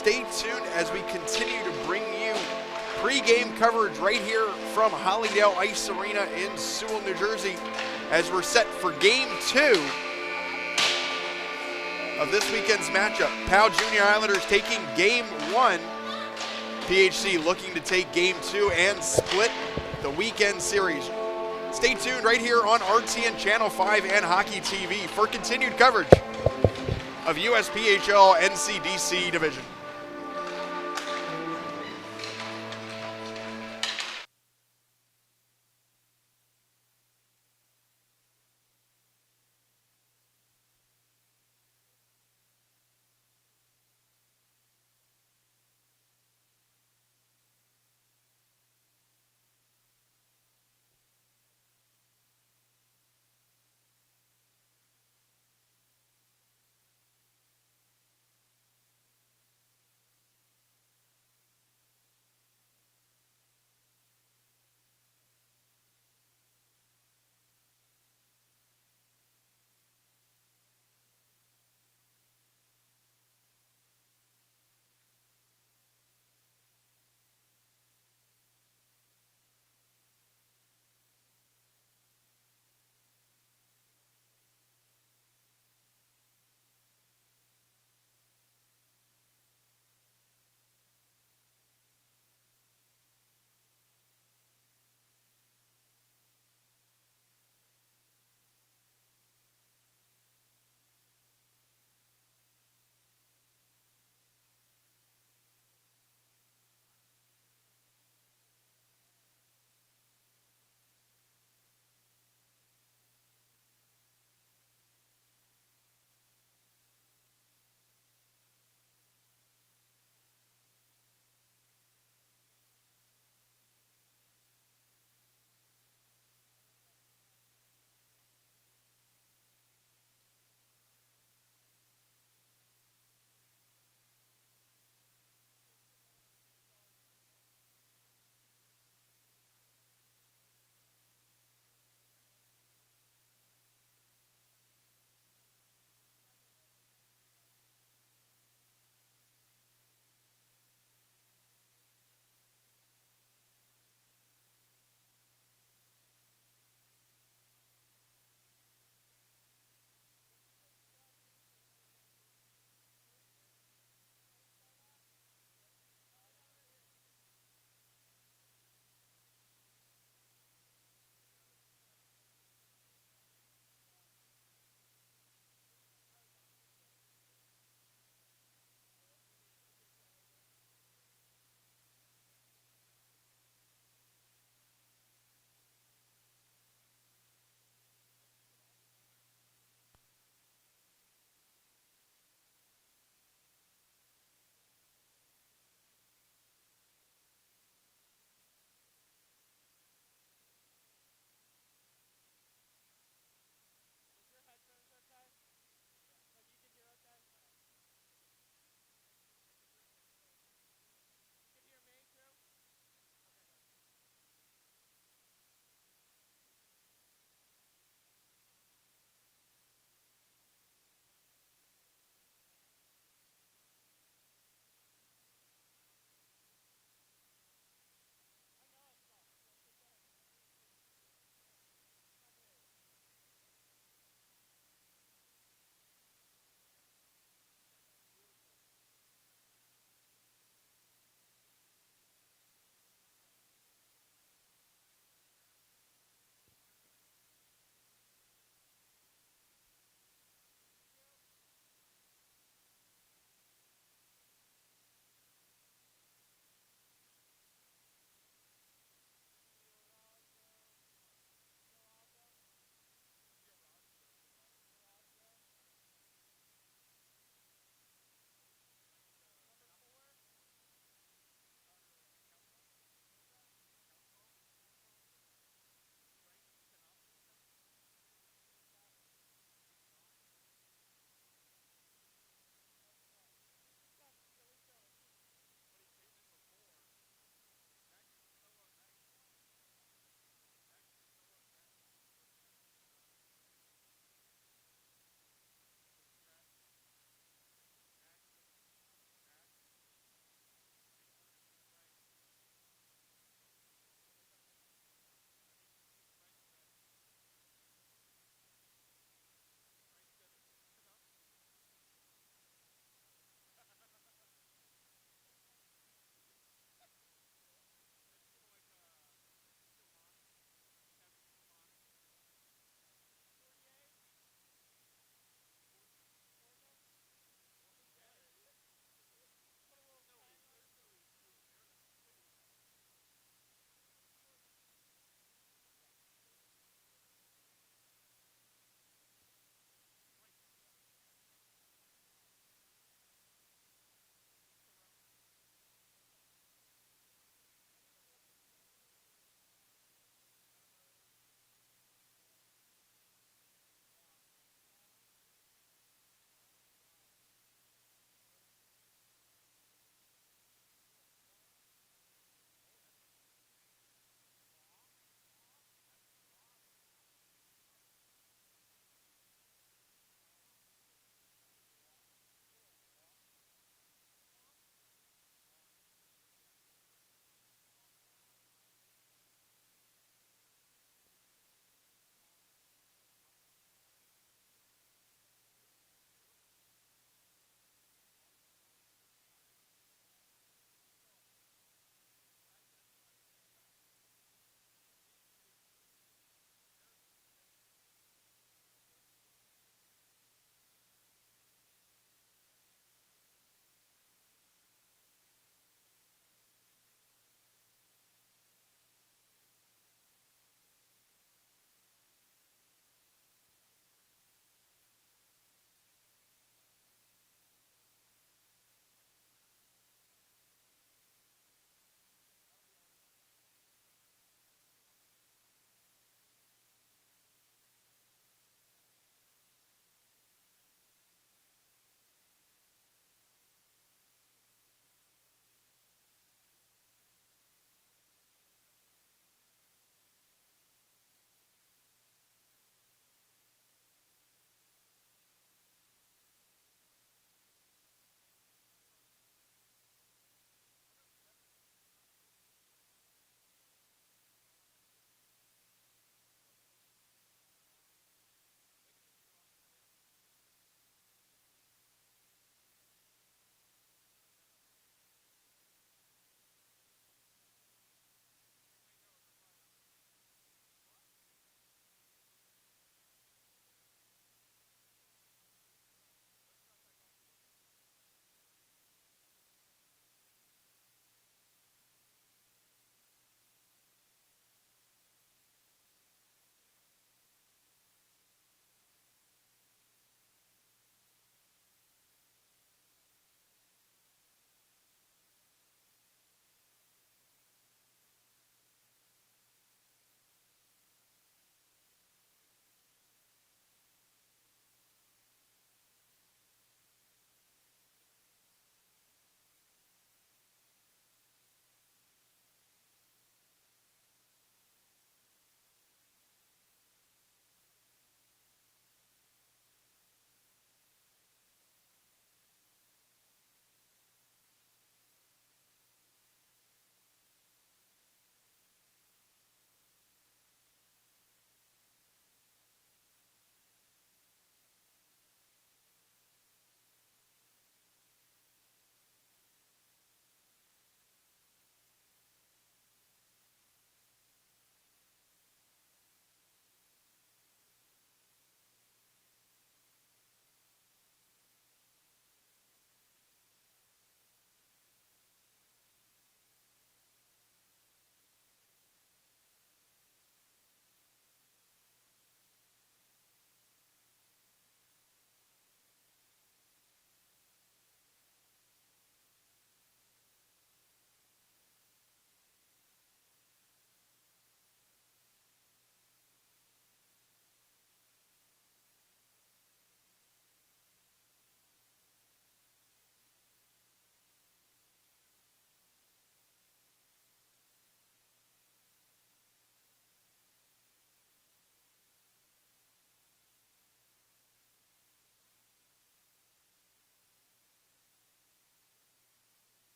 stay tuned as we continue to bring you pre-game coverage right here from Hollydale Ice Arena in Sewell, New Jersey, as we're set for Game 2 of this weekend's matchup. Powell Junior Islanders taking Game 1. PHC looking to take Game 2 and split the weekend series. Stay tuned right here on RTN Channel 5 and Hockey TV for continued coverage of USPHL NCDC Division.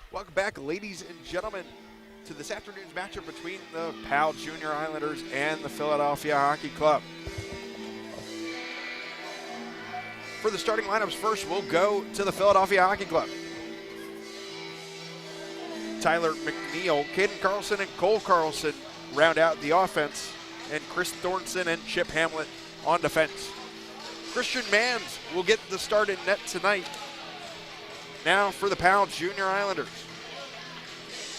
Welcome back, ladies and gentlemen, to this afternoon's matchup between the Powell Junior Islanders and the Philadelphia Hockey Club. For the starting lineups, first we'll go to the Philadelphia Hockey Club. Tyler McNeil, Caden Carlson, and Cole Carlson round out the offense, and Chris Thornton and Chip Hamlet on defense. Christian Manns will get the start in net tonight. Now for the Powell Junior Islanders.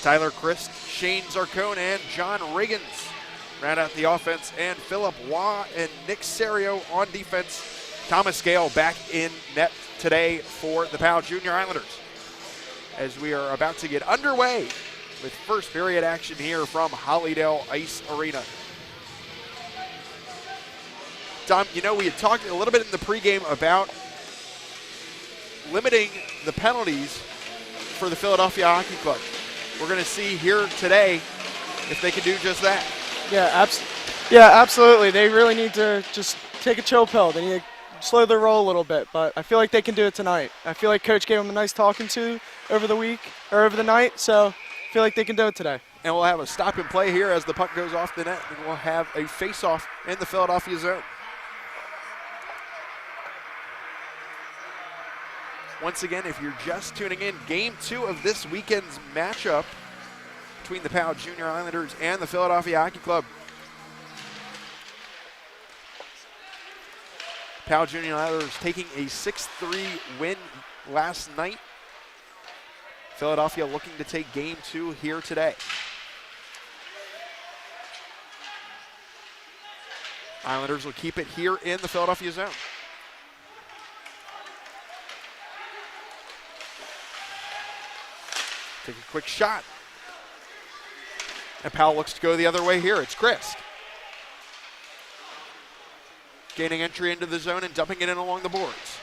Tyler Christ, Shane Zarcone, and John Riggins round out the offense, and Philip Waugh and Nick Serio on defense. Thomas Gale back in net today for the Powell Junior Islanders, as we are about to get underway with first period action here from Hollydale Ice Arena. Tom, you know, we had talked a little bit in the pregame about limiting the penalties for the Philadelphia Hockey Club. We're going to see here today if they can do just that. Yeah, absolutely. They really need to just take a chill pill. They need to slow their roll a little bit, but I feel like they can do it tonight. I feel like Coach gave them a nice talking to over the week or over the night, so I feel like they can do it today. And we'll have a stop and play here as the puck goes off the net, and we'll have a face-off in the Philadelphia zone. Once again, if you're just tuning in, Game 2 of this weekend's matchup between the Powell Junior Islanders and the Philadelphia Hockey Club. Powell Junior Islanders taking a 6-3 win last night. Philadelphia looking to take Game 2 here today. Islanders will keep it here in the Philadelphia zone. Take a quick shot. And Powell looks to go the other way here. It's Christ. Gaining entry into the zone and dumping it in along the boards.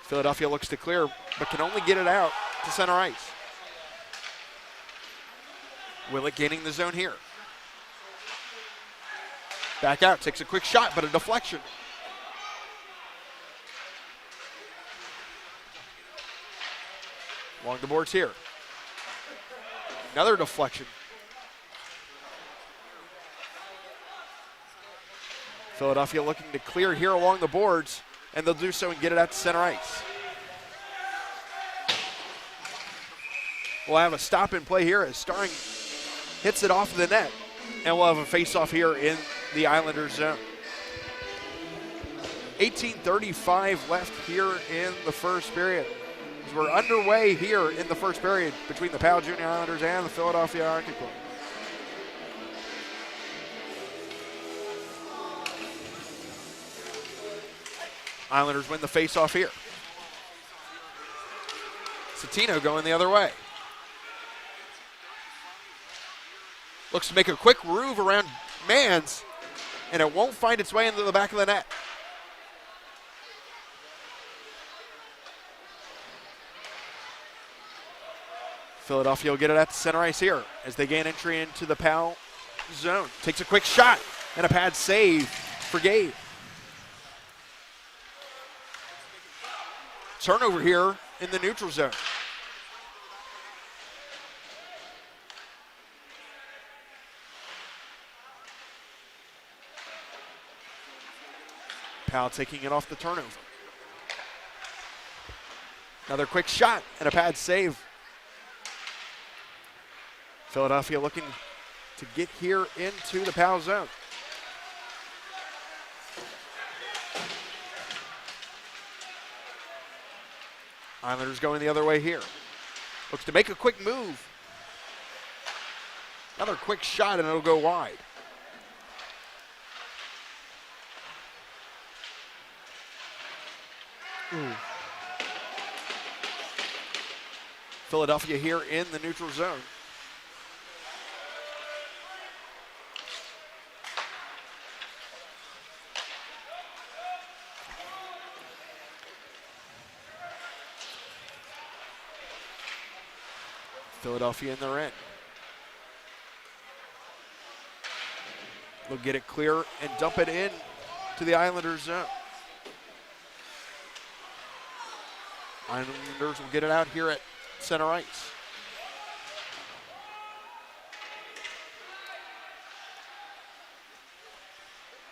Philadelphia looks to clear, but can only get it out to center ice. Willett gaining the zone here. Back out, takes a quick shot, but a deflection. Along the boards here. Another deflection. Philadelphia looking to clear here along the boards, and they'll do so and get it out to center ice. We'll have a stop and play here as Starring hits it off the net, and we'll have a face-off here in the Islanders zone. 18:35 left here in the first period. As we're underway here in the first period between the Powell Junior Islanders and the Philadelphia Hockey Club. Islanders win the face-off here. Satino going the other way. Looks to make a quick groove around Manns, and it won't find its way into the back of the net. Philadelphia will get it at the center ice here as they gain entry into the Powell zone. Takes a quick shot and a pad save for Gabe. Turnover here in the neutral zone. Powell taking it off the turnover. Another quick shot and a pad save. Philadelphia looking to get here into the Powell zone. Islanders going the other way here. Looks to make a quick move. Another quick shot and it'll go wide. Philadelphia here in the neutral zone. Philadelphia in their end. They'll get it clear and dump it in to the Islanders zone. Islanders will get it out here at center ice.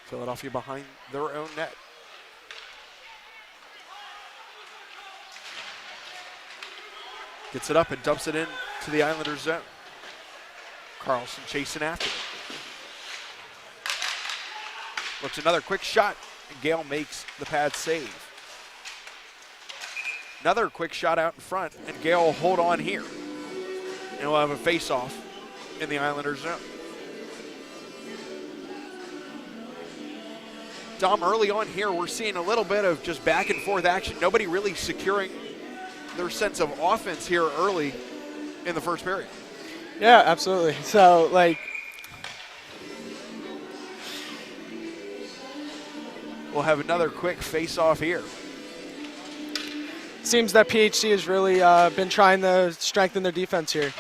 Philadelphia behind their own net. Gets it up and dumps it in to the Islanders zone. Carlson chasing after it. Looks another quick shot, and Gale makes the pad save. Another quick shot out in front, and Gale will hold on here. And we'll have a face-off in the Islanders zone. Dom, early on here, we're seeing a little bit of just back and forth action. Nobody really securing their sense of offense here early in the first period. Yeah, absolutely. So, like, we'll have another quick face-off here. seems that PHC has really been trying to strengthen their defense here.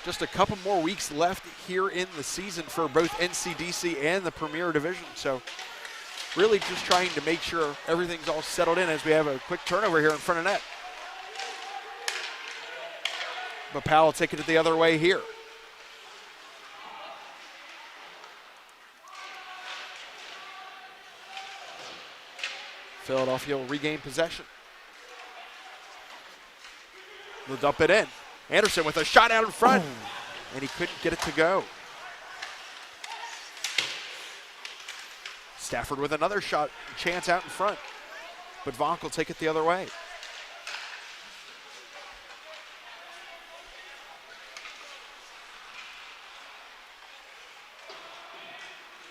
Just a couple more weeks left here in the season for both NCDC and the Premier Division. So really just trying to make sure everything's all settled in as we have a quick turnover here in front of net. But Powell taking it the other way here. Philadelphia will regain possession. They'll dump it in. Anderson with a shot out in front, and he couldn't get it to go. Stafford with another shot, chance out in front, but Vonk will take it the other way.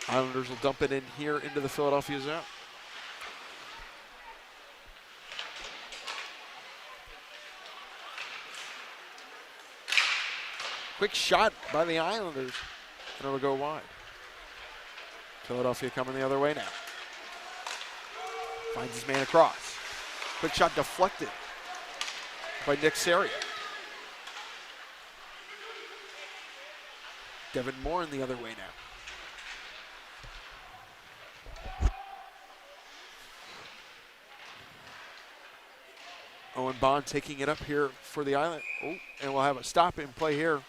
Islanders will dump it in here into the Philadelphia zone. Quick shot by the Islanders, and it'll go wide. Philadelphia coming the other way now. Finds his man across. Quick shot deflected by Nick Serio. Devin Moore in the other way now. Owen Bond taking it up here for the Island. Oh, and we'll have a stop in play here.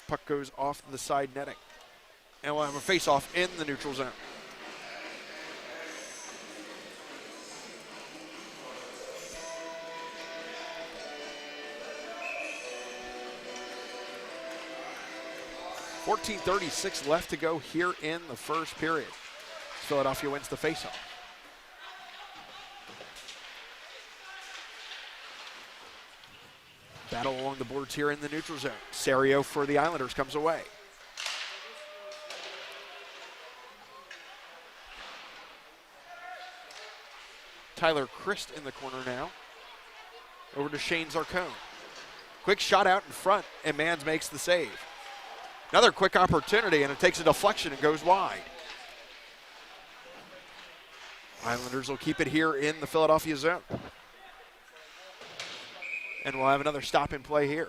Puck goes off the side netting. And we'll have a face-off in the neutral zone. .36 left to go here in the first period. Philadelphia wins the face-off. Battle along the boards here in the neutral zone. Serio for the Islanders comes away. Tyler Christ in the corner now. Over to Shane Zarcone. Quick shot out in front, and Mans makes the save. Another quick opportunity, and it takes a deflection and goes wide. Islanders will keep it here in the Philadelphia zone. And we'll have another stop in play here.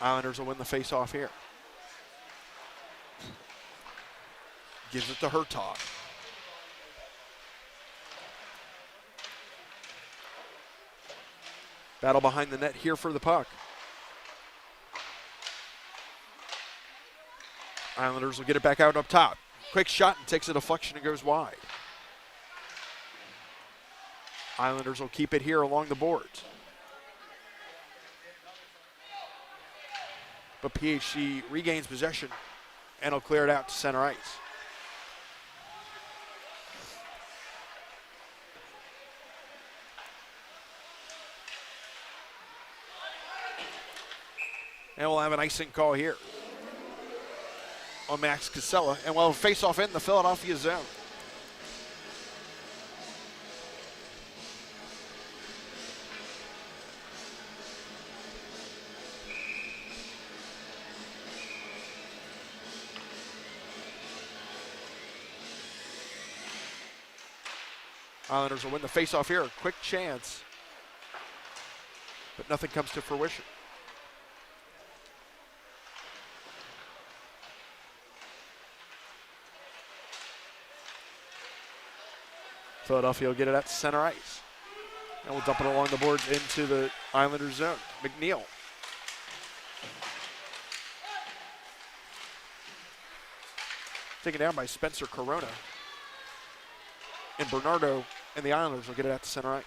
Islanders will win the face-off here. Gives it to Hertog. Battle behind the net here for the puck. Islanders will get it back out up top. Quick shot and takes a deflection and goes wide. Islanders will keep it here along the boards. But PHC regains possession and will clear it out to center ice. And we'll have an icing call here on Max Casella, and we'll have a face-off in the Philadelphia zone. Islanders will win the faceoff here. Quick chance, but nothing comes to fruition. Philadelphia will get it at center ice. And we'll dump it along the boards into the Islanders zone. McNeil. Taken down by Spencer Corona. And Bernardo and the Islanders will get it at the center ice.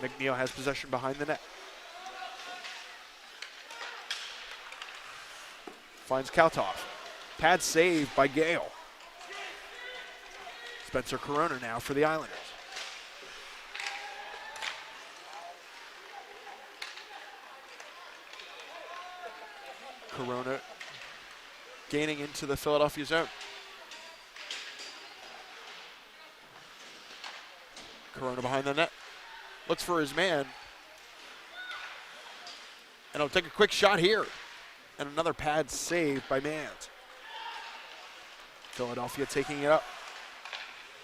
McNeil has possession behind the net. Finds Kautoff. Pad save by Gale. Spencer Corona now for the Islanders. Corona gaining into the Philadelphia zone. Corona behind the net. Looks for his man. And he'll take a quick shot here. And another pad save by Mans. Philadelphia taking it up.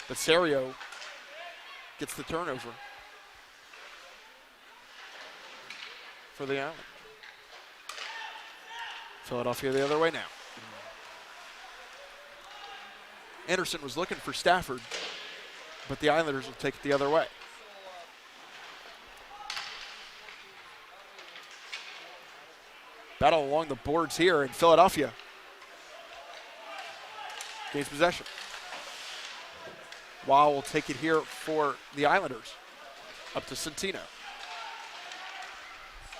But Serio gets the turnover for the Islanders. Philadelphia the other way now. Anderson was looking for Stafford, but the Islanders will take it the other way. Battle along the boards here in Philadelphia. Gains possession. Wow will take it here for the Islanders. Up to Centino.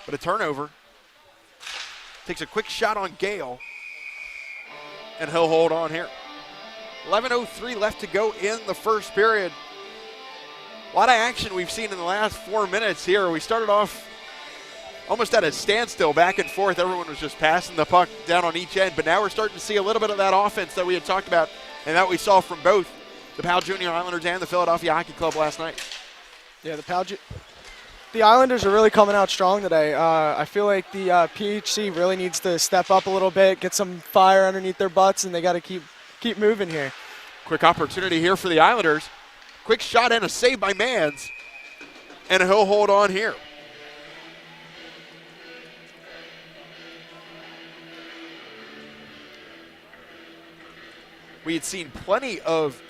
But a turnover. Takes a quick shot on Gale. And he'll hold on here. 11:03 left to go in the first period. A lot of action we've seen in the last 4 minutes here. We started off almost at a standstill, back and forth. Everyone was just passing the puck down on each end. But now we're starting to see a little bit of that offense that we had talked about and that we saw from both the Powell Junior Islanders and the Philadelphia Hockey Club last night. Yeah, the Islanders are really coming out strong today. I feel like the PHC really needs to step up a little bit, get some fire underneath their butts, and they got to keep moving here. Quick opportunity here for the Islanders. Quick shot and a save by Mans. And he'll hold on here. We had seen plenty of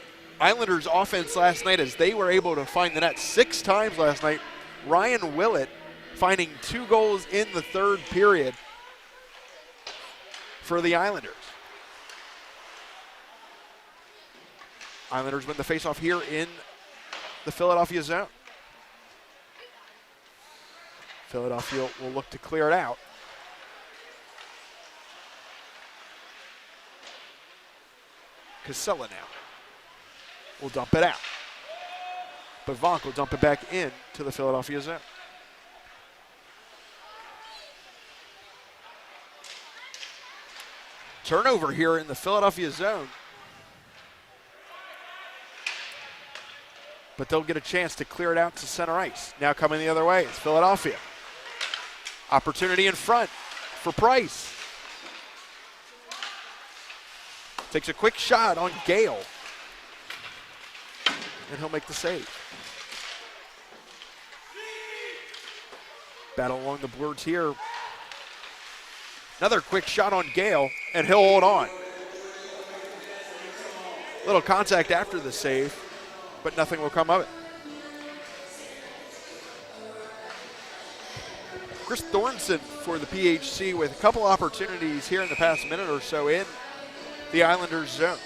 Islanders offense last night as they were able to find the net 6 times last night. Ryan Willett finding 2 goals in the third period for the Islanders. Islanders win the faceoff here in the Philadelphia zone. Philadelphia will look to clear it out. Casella now will dump it out. But Vonk will dump it back in to the Philadelphia zone. Turnover here in the Philadelphia zone. But they'll get a chance to clear it out to center ice. Now coming the other way, it's Philadelphia. Opportunity in front for Price. Takes a quick shot on Gale. And he'll make the save. Battle along the boards here. Another quick shot on Gale, and he'll hold on. Little contact after the save, but nothing will come of it. Chris Thornson for the PHC with a couple opportunities here in the past minute or so in the Islanders zone.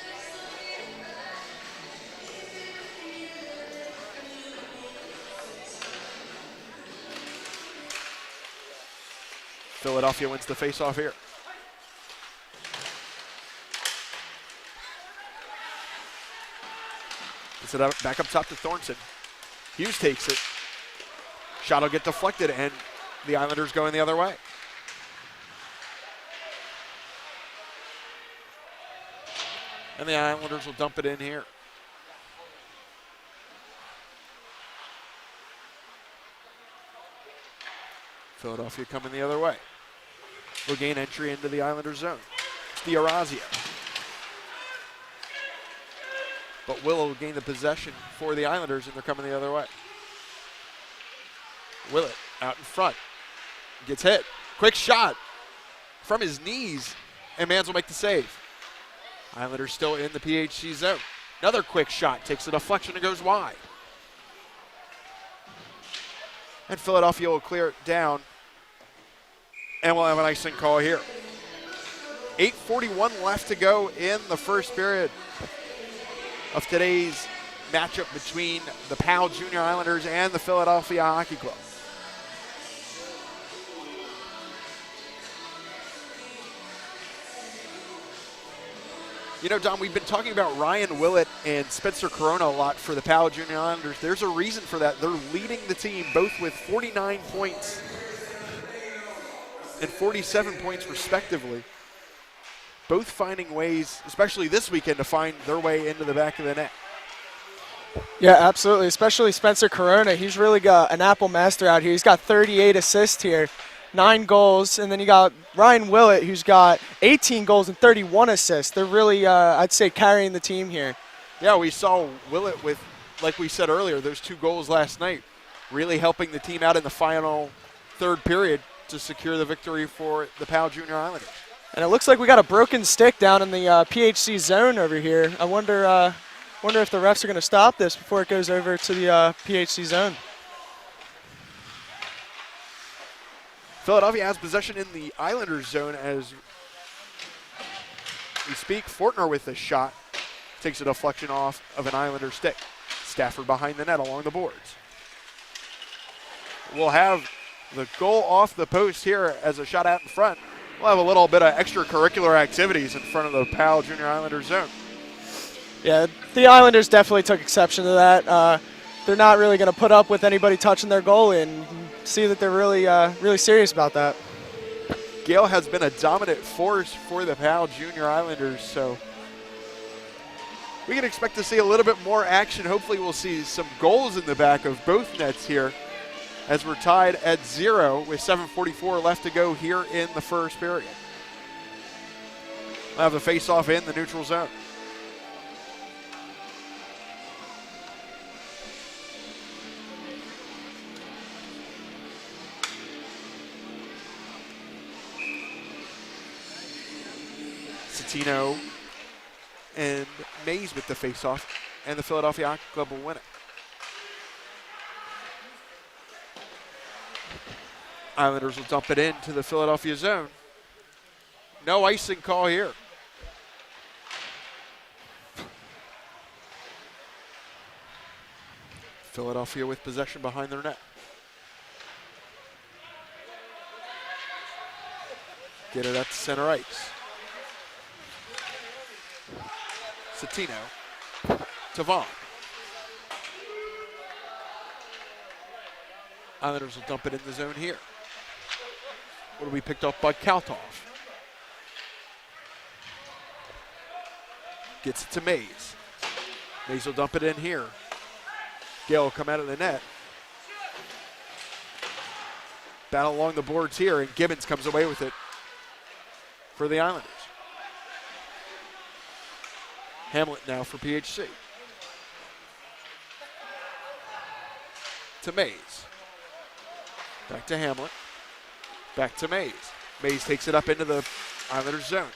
Philadelphia wins the faceoff here. Gets it up, back up top to Thornton. Hughes takes it. Shot will get deflected, and the Islanders going the other way. And the Islanders will dump it in here. Philadelphia coming the other way. will gain entry into the Islanders zone. It's D'Orazio. But Willow will gain the possession for the Islanders, and they're coming the other way. Willett out in front. Gets hit. Quick shot from his knees, and Mans will make the save. Islanders still in the PHC zone. Another quick shot. Takes a deflection and goes wide. And Philadelphia will clear it down. And we'll have an icing call here. 8:41 left to go in the first period of today's matchup between the Powell Junior Islanders and the Philadelphia Hockey Club. You know, Don, we've been talking about Ryan Willett and Spencer Corona a lot for the Powell Junior Islanders. There's a reason for that. They're leading the team both with 49 points and 47 points respectively. Both finding ways, especially this weekend, to find their way into the back of the net. Yeah, absolutely, especially Spencer Corona. He's really got an apple master out here. He's got 38 assists here, 9 goals, and then you got Ryan Willett, who's got 18 goals and 31 assists. They're really, I'd say, carrying the team here. Yeah, we saw Willett with, like we said earlier, those 2 goals last night, really helping the team out in the final third period to secure the victory for the Powell Junior Islanders. And it looks like we got a broken stick down in the PHC zone over here. I wonder if the refs are going to stop this before it goes over to the PHC zone. Philadelphia has possession in the Islanders zone as we speak. Fortner with a shot. Takes a deflection off of an Islander stick. Stafford behind the net along the boards. We'll have the goal off the post here as a shot out in front. We'll have a little bit of extracurricular activities in front of the Powell Junior Islanders zone. Yeah, the Islanders definitely took exception to that. They're not really going to put up with anybody touching their goalie, and see that they're really serious about that. Gale has been a dominant force for the Powell Junior Islanders, so we can expect to see a little bit more action. Hopefully we'll see some goals in the back of both nets here as we're tied at 0 with 7:44 left to go here in the first period. We'll have the face-off in the neutral zone. Satino and Mays with the face-off, and the Philadelphia Hockey Club will win it. Islanders will dump it into the Philadelphia zone. No icing call here. Philadelphia with possession behind their net. Get it at the center ice. Satino to Vaughn. Islanders will dump it in the zone here. Will be picked up by Kaltov. Gets it to Mays. Mays will dump it in here. Gale will come out of the net. Battle along the boards here, and Gibbons comes away with it for the Islanders. Hamlet now for PHC. To Mays. Back to Hamlet. Back to Mays. Mays takes it up into the Islanders zone.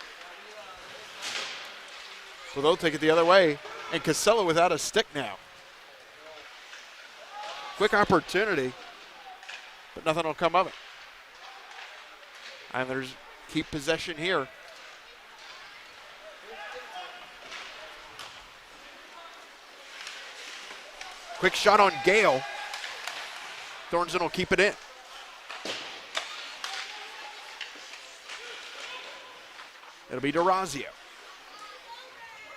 So they'll take it the other way. And Casella without a stick now. Quick opportunity, but nothing will come of it. Islanders keep possession here. Quick shot on Gale. Thornton will keep it in. It'll be D'Orazio.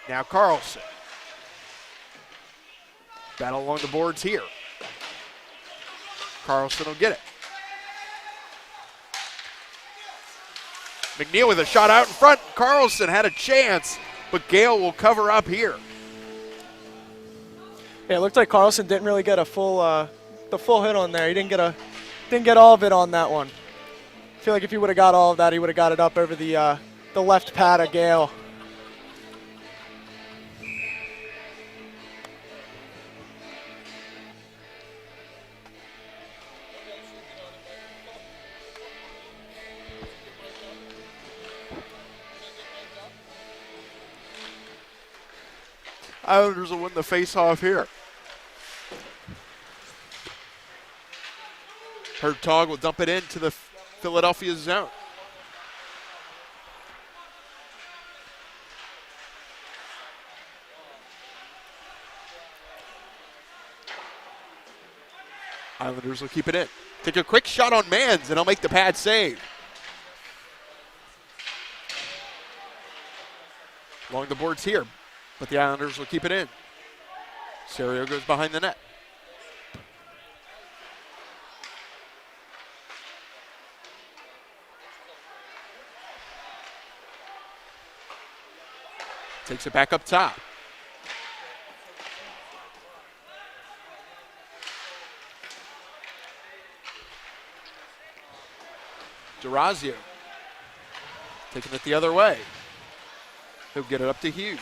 Now Carlson. Battle along the boards here. Carlson will get it. McNeil with a shot out in front. Carlson had a chance, but Gale will cover up here. Yeah, it looked like Carlson didn't really get a full, the full hit on there. He didn't get all of it on that one. feel like if he would have got all of that, he would have got it up over the left pad of Gale. Islanders will win the face-off here. Hertog will dump it into the Philadelphia zone. Islanders will keep it in. Take a quick shot on Mans, and he'll make the pad save. Along the boards here, but the Islanders will keep it in. Serio goes behind the net. Takes it back up top. Durazio taking it the other way. He'll get it up to Hughes.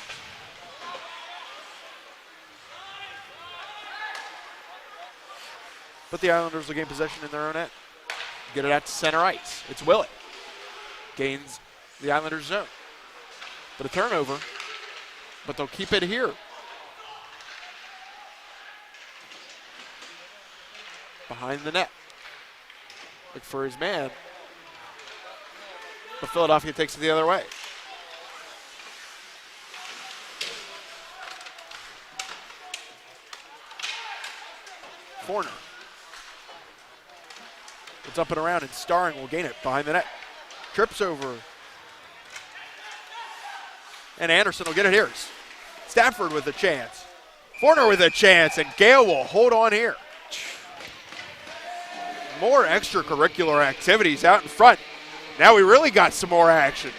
But the Islanders will gain possession in their own end. Get it out to center ice. It's Willett. Gains the Islanders zone. But a turnover. But they'll keep it here. Behind the net. Look for his man. But Philadelphia takes it the other way. Forner. It's up and around, and Starring will gain it behind the net. Trips over. And Anderson will get it here. Stafford with a chance. Forner with a chance, and Gale will hold on here. More extracurricular activities out in front. Now we really got some more action.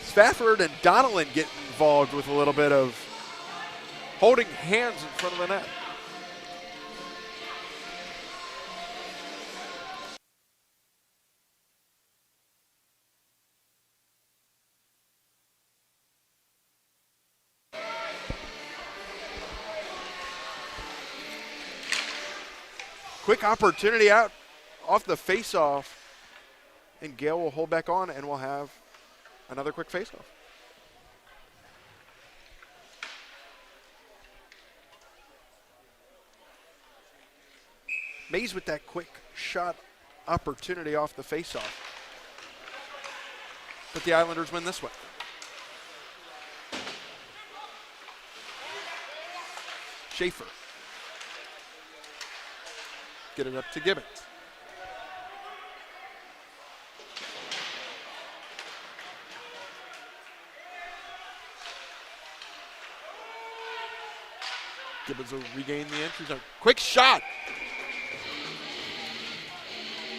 Stafford and Donnellan get involved with a little bit of holding hands in front of the net. Quick opportunity out off the face-off, and Gale will hold back on, and we'll have another quick face-off. Mays with that quick shot opportunity off the face-off. But the Islanders win this one. Schaefer. Get it up to Gibbons. Gibbons will regain the entry zone. Quick shot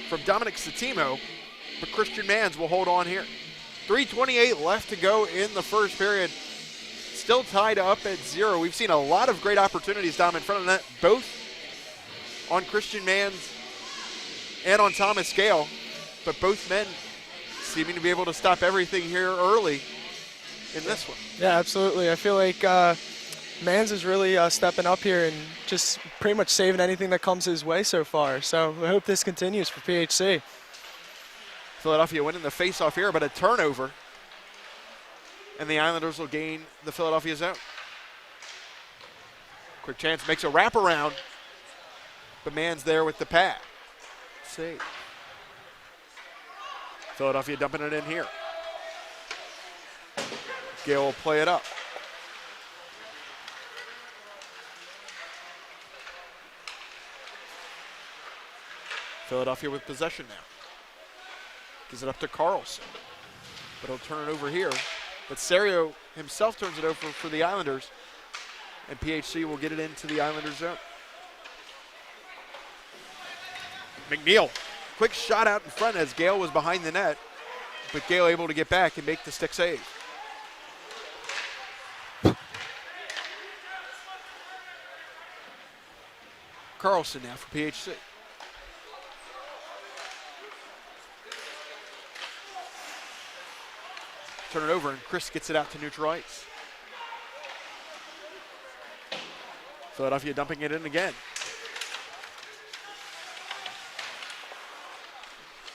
from Dominic Satimo, but Christian Mans will hold on here. 3:28 left to go in the first period. Still tied up at 0. We've seen a lot of great opportunities, Dom, in front of the net, both on Christian Mans and on Thomas Gale, but both men seeming to be able to stop everything here early in this one. Yeah, absolutely. I feel like Mans is really stepping up here and just pretty much saving anything that comes his way so far. So I hope this continues for PHC. Philadelphia winning the face-off here, but a turnover. And the Islanders will gain the Philadelphia zone. Quick chance, makes a wraparound. But Mans there with the pad. Save. Philadelphia dumping it in here. Gale will play it up. Philadelphia with possession now. Gives it up to Carlson. But he'll turn it over here. But Serio himself turns it over for the Islanders. And PHC will get it into the Islanders zone. McNeil, quick shot out in front as Gale was behind the net, but Gale able to get back and make the stick save. Carlson now for PHC. Turn it over, and Chris gets it out to neutral ice. Philadelphia dumping it in again.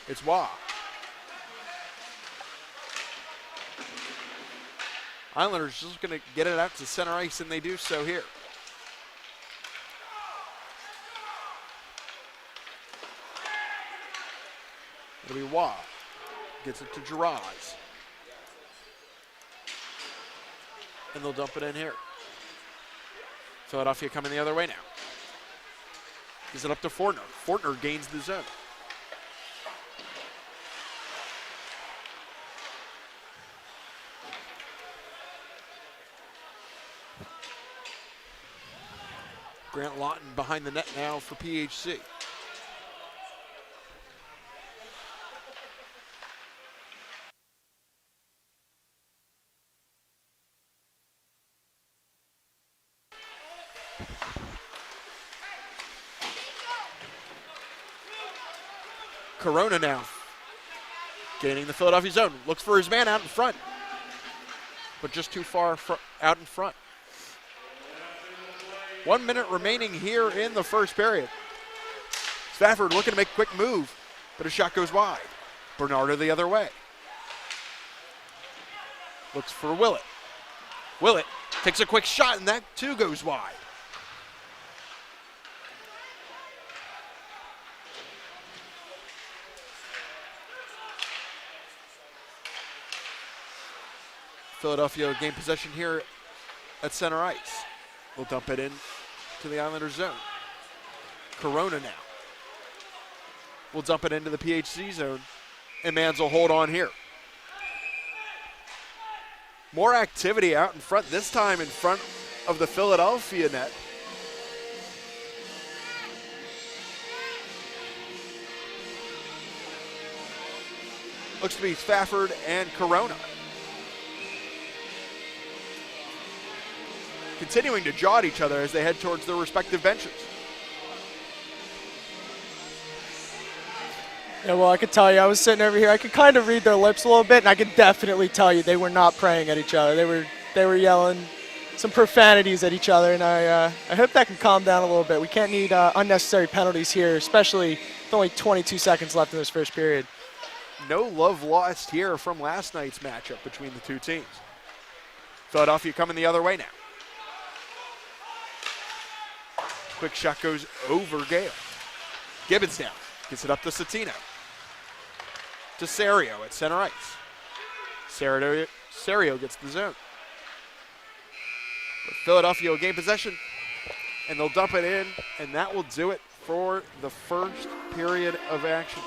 It's Wah. Islanders just going to get it out to center ice, and they do so here. It'll be Wah. Gets it to Giraz. And they'll dump it in here. Philadelphia coming the other way now. Gives it up to Fortner. Fortner gains the zone. Grant Lawton behind the net now for PHC. Corona now, gaining the Philadelphia zone. Looks for his man out in front, but just too far out in front. 1 minute remaining here in the first period. Spafford looking to make a quick move, but a shot goes wide. Bernardo the other way. Looks for Willett. Willett takes a quick shot, and that too goes wide. Philadelphia gain possession here at center ice. We'll dump it in to the Islanders zone. Corona now. We'll dump it into the PHC zone, and Mans will hold on here. More activity out in front, this time in front of the Philadelphia net. Looks to be Spafford and Corona. Continuing to jaw at each other as they head towards their respective benches. Yeah, well, I could tell you, I was sitting over here. I could kind of read their lips a little bit, and I could definitely tell you they were not praying at each other. They were yelling some profanities at each other, and I hope that can calm down a little bit. We can't need unnecessary penalties here, especially with only 22 seconds left in this first period. No love lost here from last night's matchup between the two teams. Philadelphia coming the other way now. Quick shot goes over Gale. Gibbons down. Gets it up to Satino. To Serio at center ice. Serio gets the zone. But Philadelphia will gain possession, and they'll dump it in, and that will do it for the first period of action.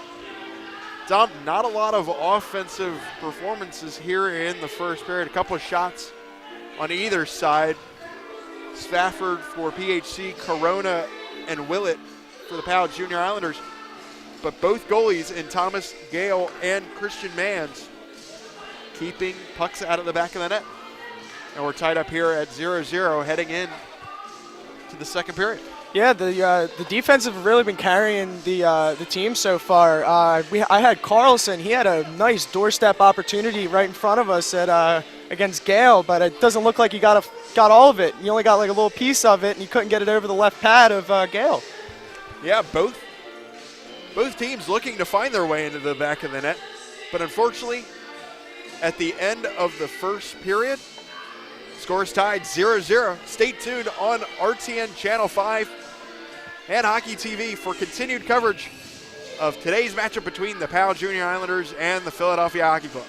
Dom, not a lot of offensive performances here in the first period. A couple of shots on either side. Spafford for PHC, Corona and Willett for the Powell Junior Islanders. But both goalies in Thomas Gale and Christian Mans keeping pucks out of the back of the net. And we're tied up here at 0-0 heading in to the second period. Yeah, the defense have really been carrying the team so far. I had Carlson. He had a nice doorstep opportunity right in front of us at against Gale, but it doesn't look like he got all of it. He only got like a little piece of it, and he couldn't get it over the left pad of Gale. Yeah, both teams looking to find their way into the back of the net, but unfortunately, at the end of the first period, scores tied 0-0. Stay tuned on RTN Channel 5 and Hockey TV for continued coverage of today's matchup between the Powell Junior Islanders and the Philadelphia Hockey Club.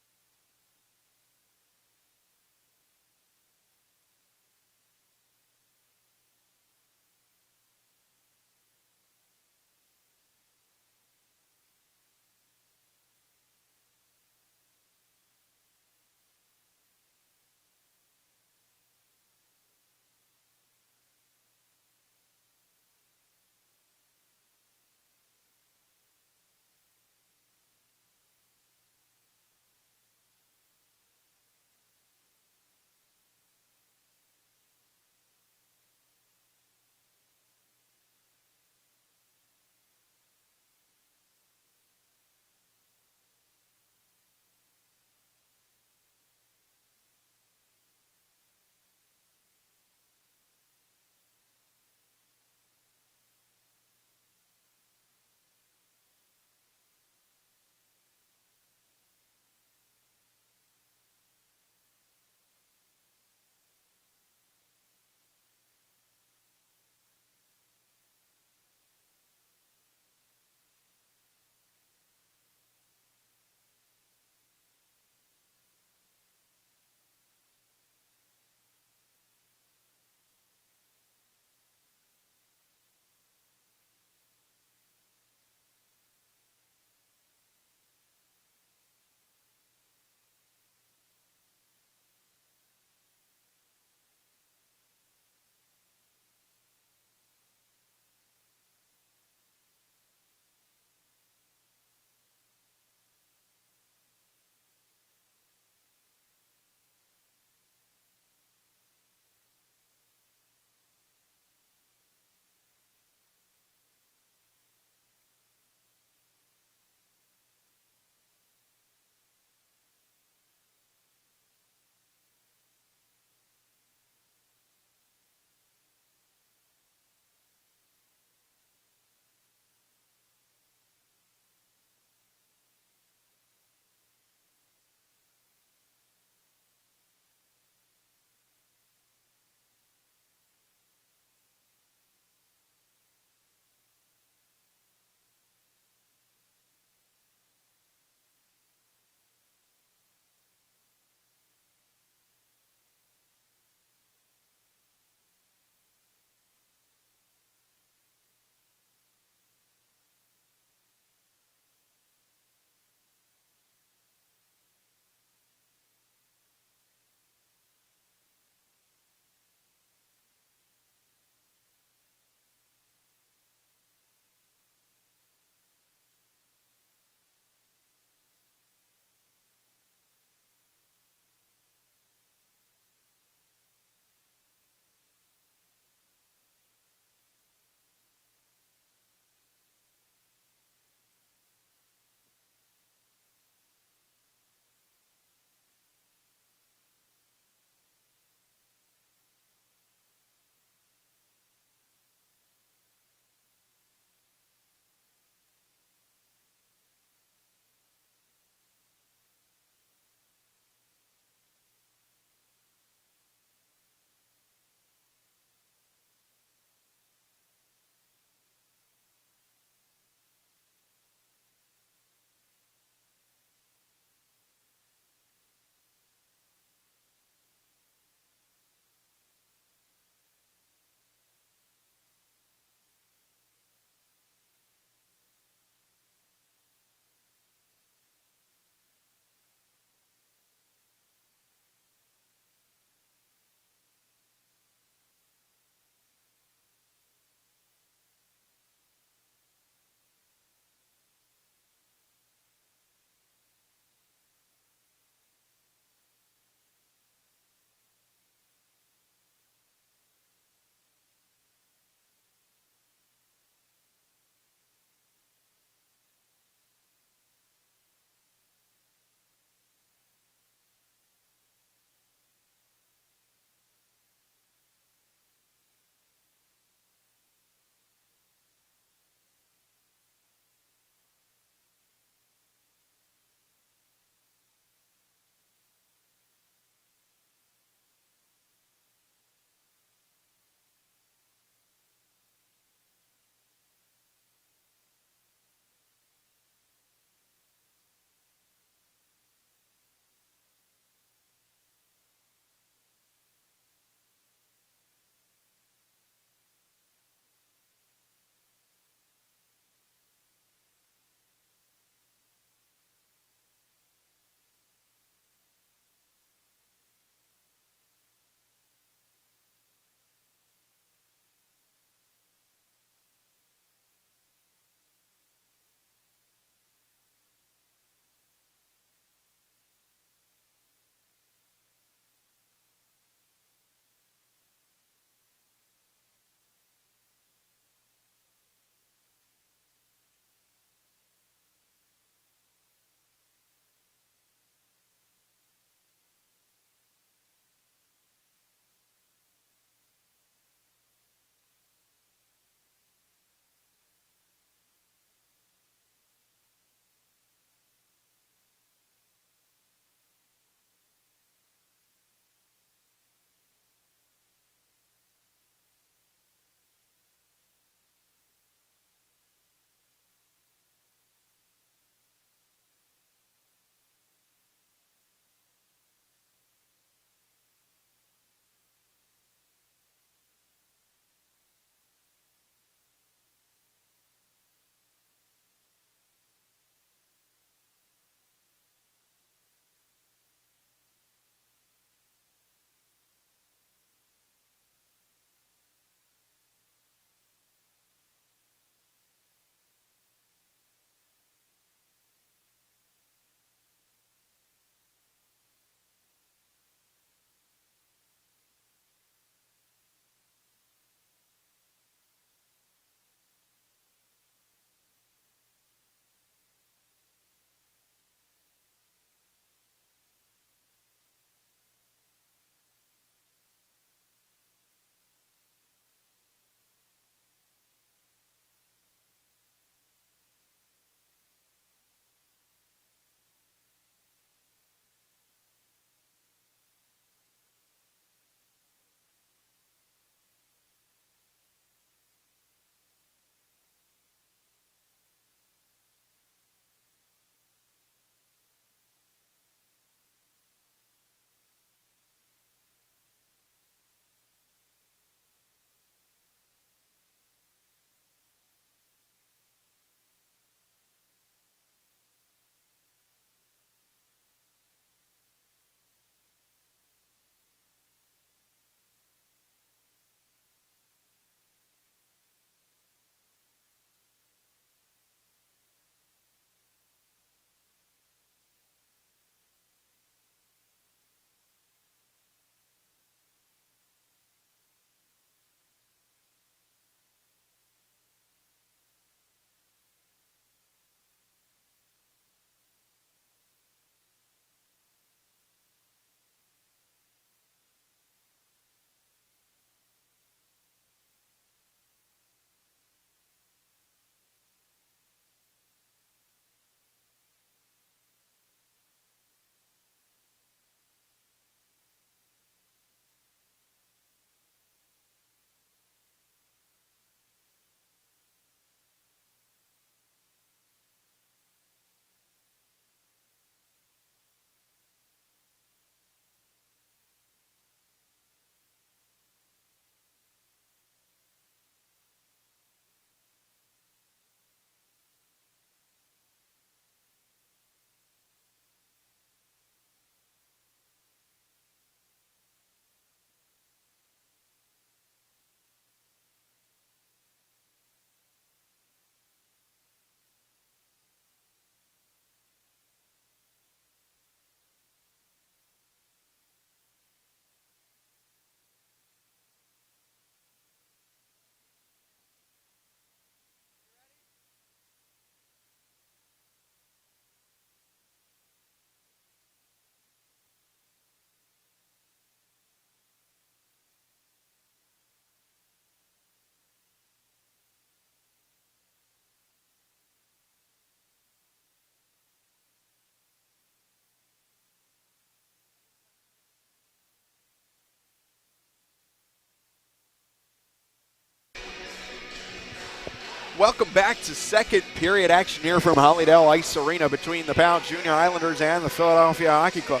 Welcome back to second period action here from Hollydale Ice Arena between the Powell Junior Islanders and the Philadelphia Hockey Club.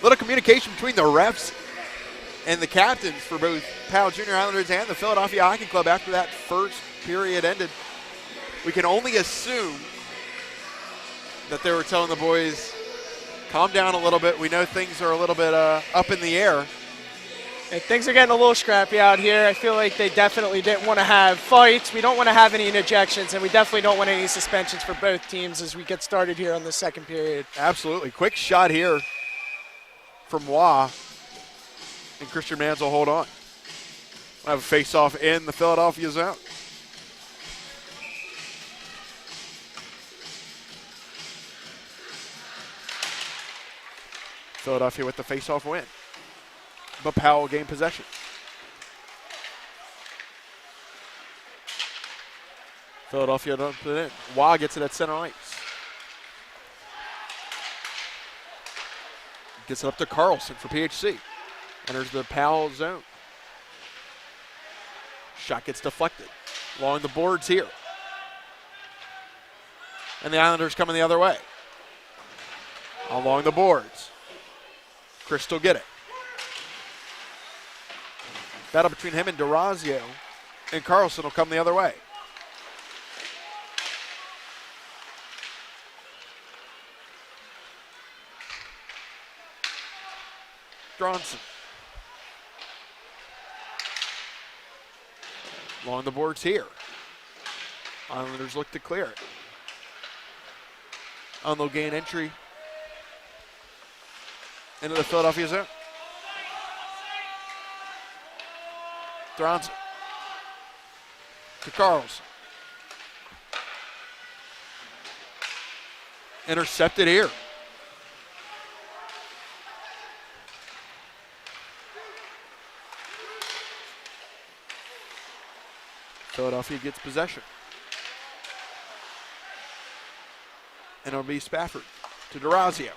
Little communication between the refs and the captains for both Powell Junior Islanders and the Philadelphia Hockey Club after that first period ended. We can only assume that they were telling the boys, calm down a little bit. We know things are a little bit up in the air. And things are getting a little scrappy out here. I feel like they definitely didn't want to have fights. We don't want to have any ejections, and we definitely don't want any suspensions for both teams as we get started here on the second period. Absolutely. Quick shot here from Wah, and Christian Mans will hold on. We'll have a face-off in the Philadelphia zone. Philadelphia with the face-off win. But Powell gained possession. Philadelphia doesn't put it in. Wah gets it at center ice. Gets it up to Carlson for PHC. Enters the Powell zone. Shot gets deflected. Along the boards here. And the Islanders coming the other way. Along the boards. Chris will get it. Battle between him and DeRazio, and Carlson will come the other way. Stronson. Along the boards here. Islanders look to clear it. And they'll gain entry into the Philadelphia zone. Stronson to Carlson. Intercepted here. Philadelphia gets possession. And it'll be Spafford to DeRazio.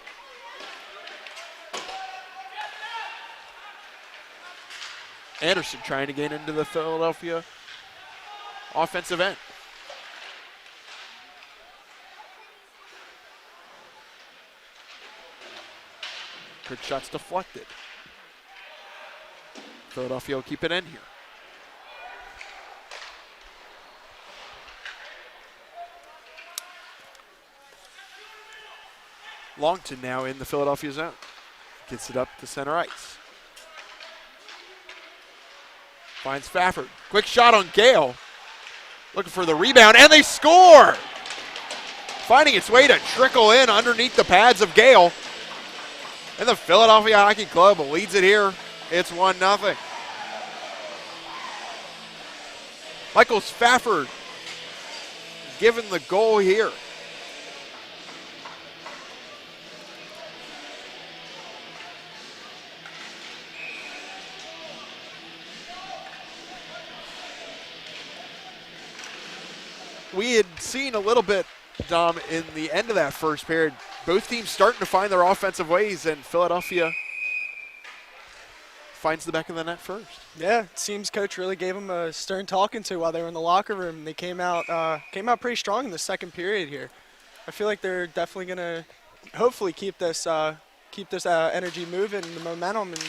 Anderson trying to gain into the Philadelphia offensive end. Good shots deflected. Philadelphia will keep it in here. Longton now in the Philadelphia zone. Gets it up to center ice. Finds Spafford. Quick shot on Gale. Looking for the rebound, and they score! Finding its way to trickle in underneath the pads of Gale. And the Philadelphia Hockey Club leads it here. It's 1-0. Michael Spafford given the goal here. We had seen a little bit, Dom, in the end of that first period. Both teams starting to find their offensive ways, and Philadelphia finds the back of the net first. Yeah, it seems Coach really gave them a stern talking to while they were in the locker room. They came out pretty strong in the second period here. I feel like they're definitely going to hopefully keep this energy moving, the momentum, and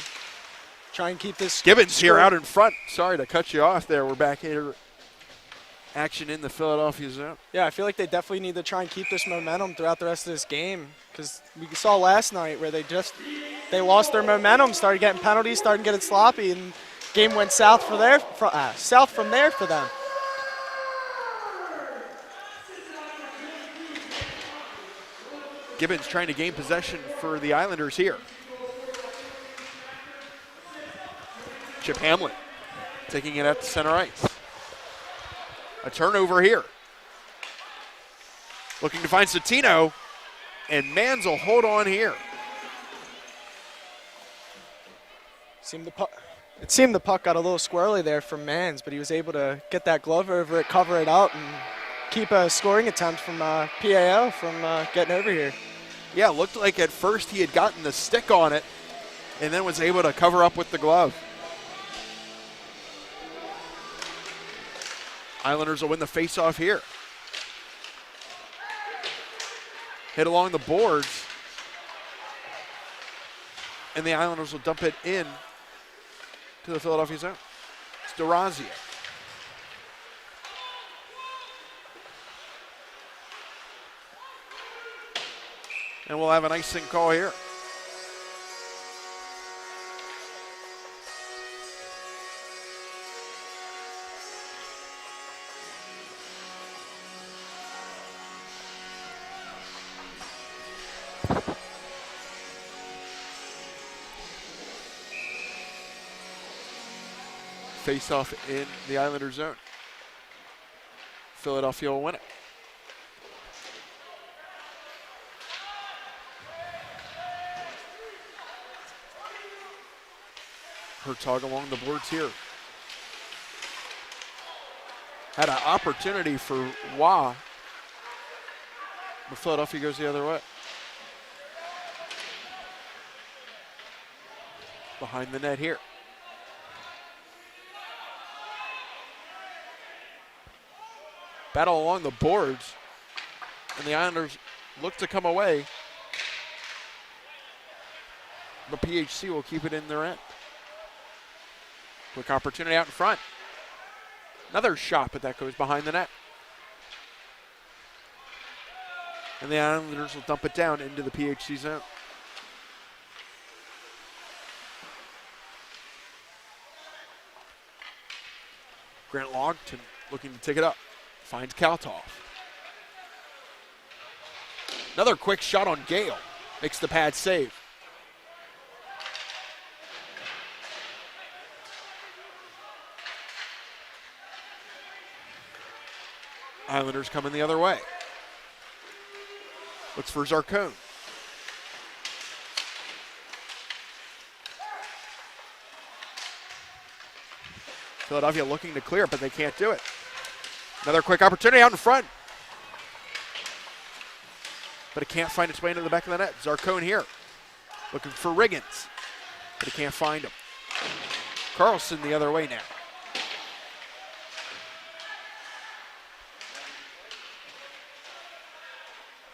try and keep this. Gibbons here out in front. Sorry to cut you off there. We're back here. Action in the Philadelphia zone. Yeah, I feel like they definitely need to try and keep this momentum throughout the rest of this game, because we saw last night where they lost their momentum, started getting penalties, started getting sloppy, and game went south from there for them. Gibbons trying to gain possession for the Islanders here. Chip Hamlin taking it at the center ice. A turnover here. Looking to find Satino, and Mans will hold on here. It seemed the puck got a little squirrely there from Mans, but he was able to get that glove over it, cover it out, and keep a scoring attempt from PAO from getting over here. Yeah, it looked like at first he had gotten the stick on it and then was able to cover up with the glove. Islanders will win the faceoff here. Hit along the boards. And the Islanders will dump it in to the Philadelphia zone. It's DeRazio. And we'll have an icing call here. Face off in the Islander zone. Philadelphia will win it. Hertog along the boards here. Had an opportunity for Wah, but Philadelphia goes the other way. Behind the net here. Battle along the boards, and the Islanders look to come away, but PHC will keep it in their end. Quick opportunity out in front. Another shot, but that goes behind the net. And the Islanders will dump it down into the PHC zone. Grant Longton looking to take it up. Finds Kaltov. Another quick shot on Gale. Makes the pad save. Islanders coming the other way. Looks for Zarcone. Philadelphia looking to clear, but they can't do it. Another quick opportunity out in front. But it can't find its way into the back of the net. Zarcone here. Looking for Riggins. But he can't find him. Carlson the other way now.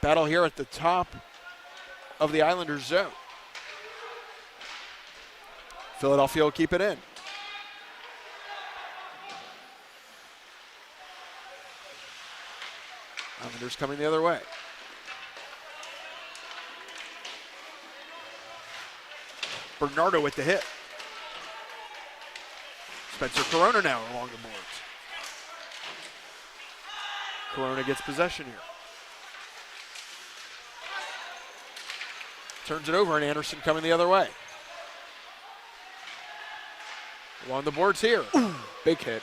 Battle here at the top of the Islanders zone. Philadelphia will keep it in. Islanders coming the other way. Bernardo with the hit. Spencer Corona now along the boards. Corona gets possession here. Turns it over, and Anderson coming the other way. Along the boards here. Ooh, big hit.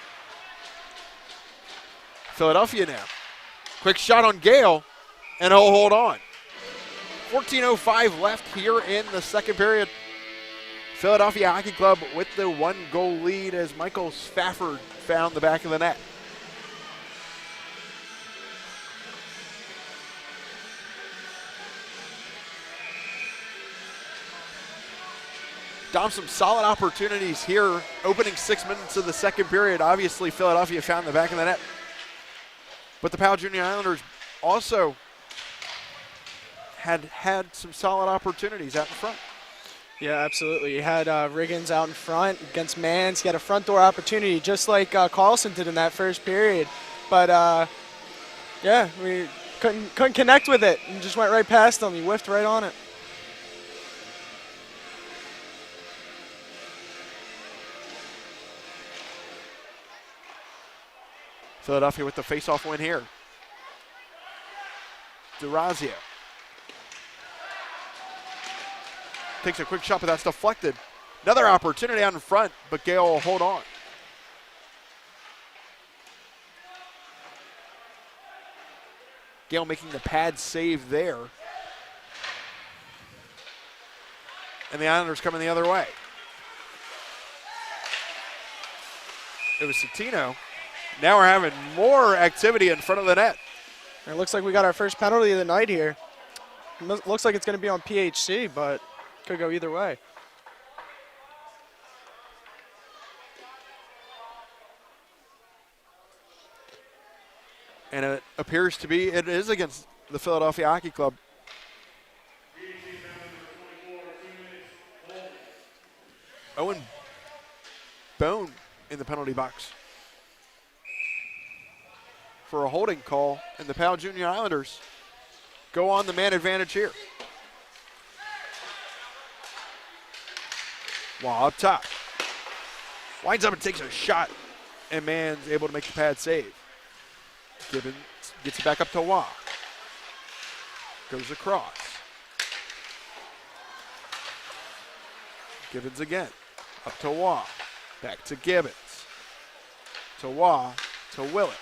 Philadelphia now. Quick shot on Gale, and he'll hold on. 14:05 left here in the second period. Philadelphia Hockey Club with the 1-goal lead as Michael Spafford found the back of the net. Dom, some solid opportunities here. Opening 6 minutes of the second period. Obviously, Philadelphia found the back of the net. But the Powell Junior Islanders also had some solid opportunities out in front. Yeah, absolutely. You had Riggins out in front against Mans. He had a front door opportunity just like Carlson did in that first period. But, yeah, we couldn't connect with it and just went right past him. He whiffed right on it. Philadelphia with the face-off win here. DeRazio takes a quick shot, but that's deflected. Another opportunity out in front, but Gale will hold on. Gale making the pad save there. And the Islanders coming the other way. It was Citino. Now we're having more activity in front of the net. It looks like we got our first penalty of the night here. Looks like it's going to be on PHC, but could go either way. And it appears to be, it is against the Philadelphia Hockey Club. Owen Bone in the penalty box for a holding call, and the Powell Junior Islanders go on the man advantage here. While up top, winds up and takes a shot, and Mann's able to make the pad save. Gibbons gets it back up to Wah. Goes across. Gibbons again. Up to Wah. Back to Gibbons. To Wah. To Willett.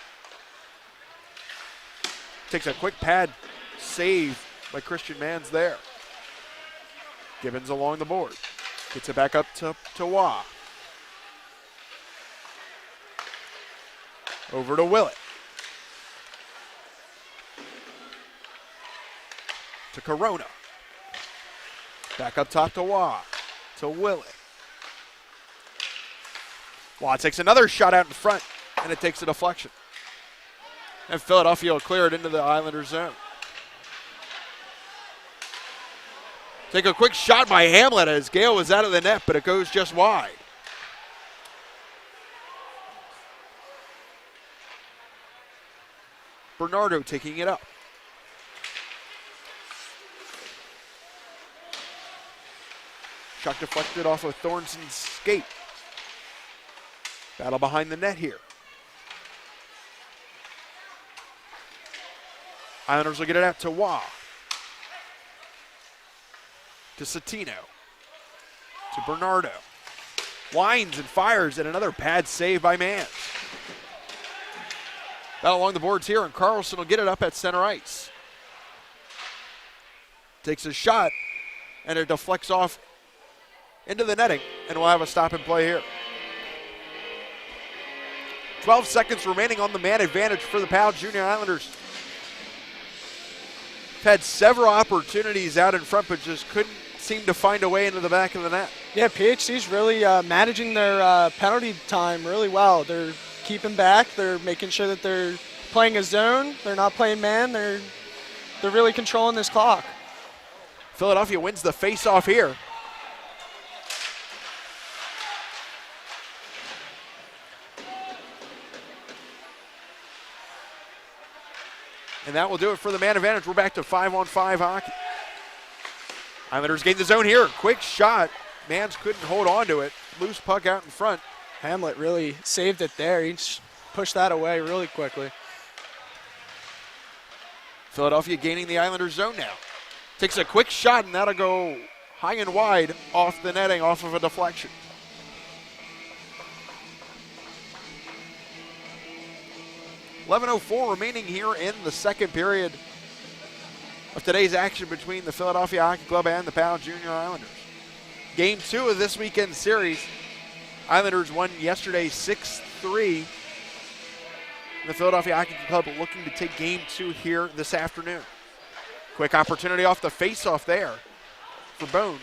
Takes a quick pad save by Christian Mans there. Gibbons along the board. Gets it back up to Wah. Over to Willett. To Corona. Back up top to Wah. To Willett. Wah takes another shot out in front, and it takes a deflection. And Philadelphia will clear it into the Islanders' zone. Take a quick shot by Hamlet as Gale was out of the net, but it goes just wide. Bernardo taking it up. Shot deflected off of Thornson's skate. Battle behind the net here. Islanders will get it out to Wah. To Satino. To Bernardo. Winds and fires, and another pad save by Mans. Battle along the boards here, and Carlson will get it up at center ice. Takes a shot, and it deflects off into the netting, and we'll have a stop and play here. 12 seconds remaining on the man advantage for the Powell Junior Islanders. Had several opportunities out in front, but just couldn't seem to find a way into the back of the net. Yeah, PHC's really managing their penalty time really well. They're keeping back. They're making sure that they're playing a zone. They're not playing man. They're really controlling this clock. Philadelphia wins the face-off here. And that will do it for the man advantage. We're back to 5-on-5 hockey. Islanders gain the zone here. Quick shot. Mans couldn't hold on to it. Loose puck out in front. Hamlet really saved it there. He pushed that away really quickly. Philadelphia gaining the Islanders zone now. Takes a quick shot, and that'll go high and wide off the netting, off of a deflection. .11:04 remaining here in the second period of today's action between the Philadelphia Hockey Club and the Powell Junior Islanders. Game 2 of this weekend's series. Islanders won yesterday 6-3. The Philadelphia Hockey Club looking to take game 2 here this afternoon. Quick opportunity off the face-off there for Bone,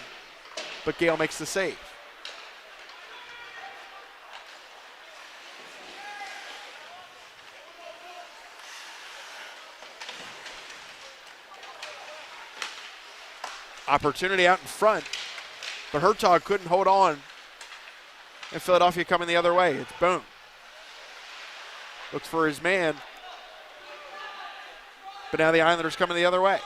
but Gale makes the save. Opportunity out in front, but Hertog couldn't hold on. And Philadelphia coming the other way. It's Bone. Looks for his man, but now the Islanders coming the other way.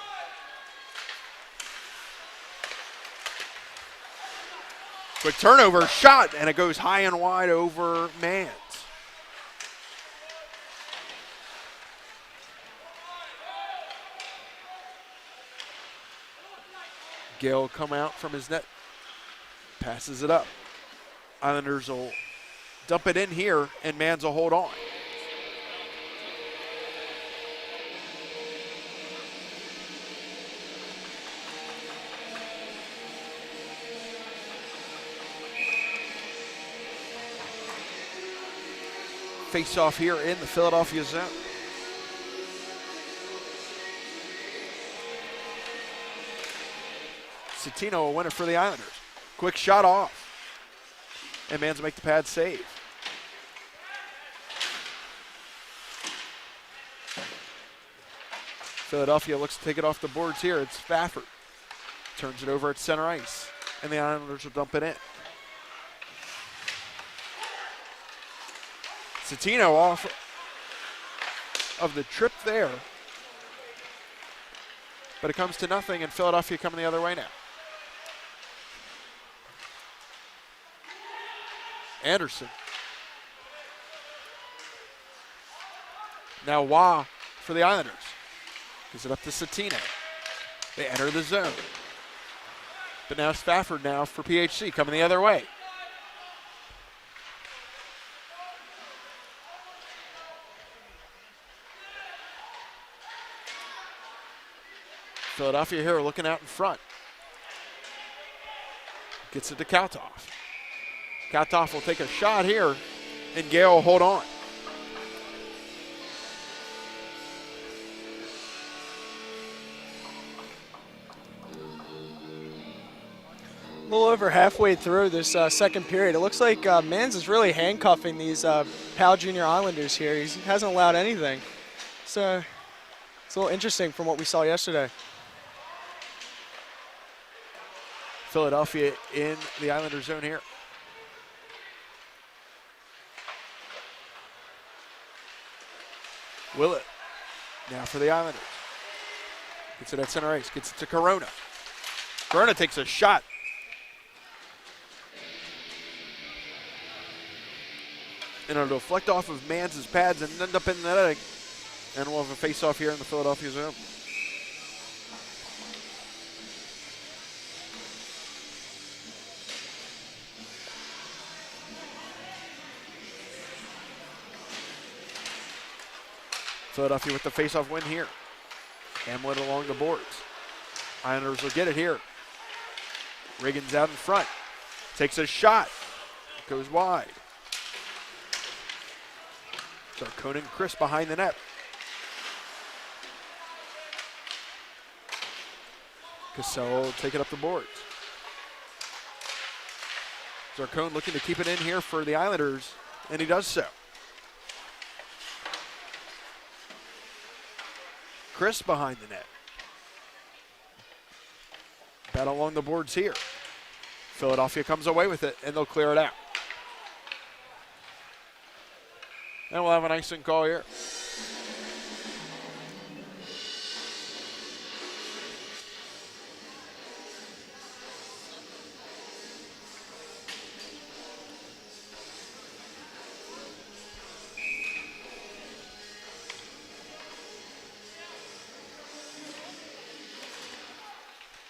Quick turnover, shot, and it goes high and wide over Mans. Gale come out from his net, passes it up. Islanders will dump it in here, and Mans will hold on. Face off here in the Philadelphia zone. Satino will win it for the Islanders. Quick shot off. And Mans will make the pad save. Philadelphia looks to take it off the boards here. It's Spafford. Turns it over at center ice. And the Islanders will dump it in. Citino off of the trip there. But it comes to nothing, and Philadelphia coming the other way now. Anderson. Now Wah for the Islanders. Gives it up to Citino. They enter the zone. But now Spafford now for PHC coming the other way. Philadelphia here looking out in front. Gets it to Kaltoff. Kaltoff will take a shot here, and Gale will hold on. A little over halfway through this second period, it looks like Mans is really handcuffing these Powell Junior Islanders here. He hasn't allowed anything. So it's a little interesting from what we saw yesterday. Philadelphia in the Islander zone here. Willett now for the Islanders. Gets it at center ice, gets it to Corona. Corona takes a shot. And it'll deflect off of Mans' pads and end up in the netting. And we'll have a face-off here in the Philadelphia zone. Philadelphia with the face-off win here. Hamlet along the boards. Islanders will get it here. Riggins out in front. Takes a shot. Goes wide. Conan Chris behind the net. Cassell will take it up the boards. Zarcone looking to keep it in here for the Islanders, and he does so. Chris behind the net. Battle along the boards here. Philadelphia comes away with it, and they'll clear it out. And we'll have an icing call here.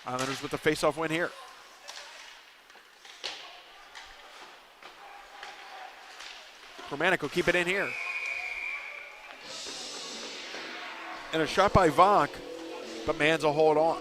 Islanders with the face-off win here. Romanek will keep it in here. And a shot by Vonk, but Mans will hold on.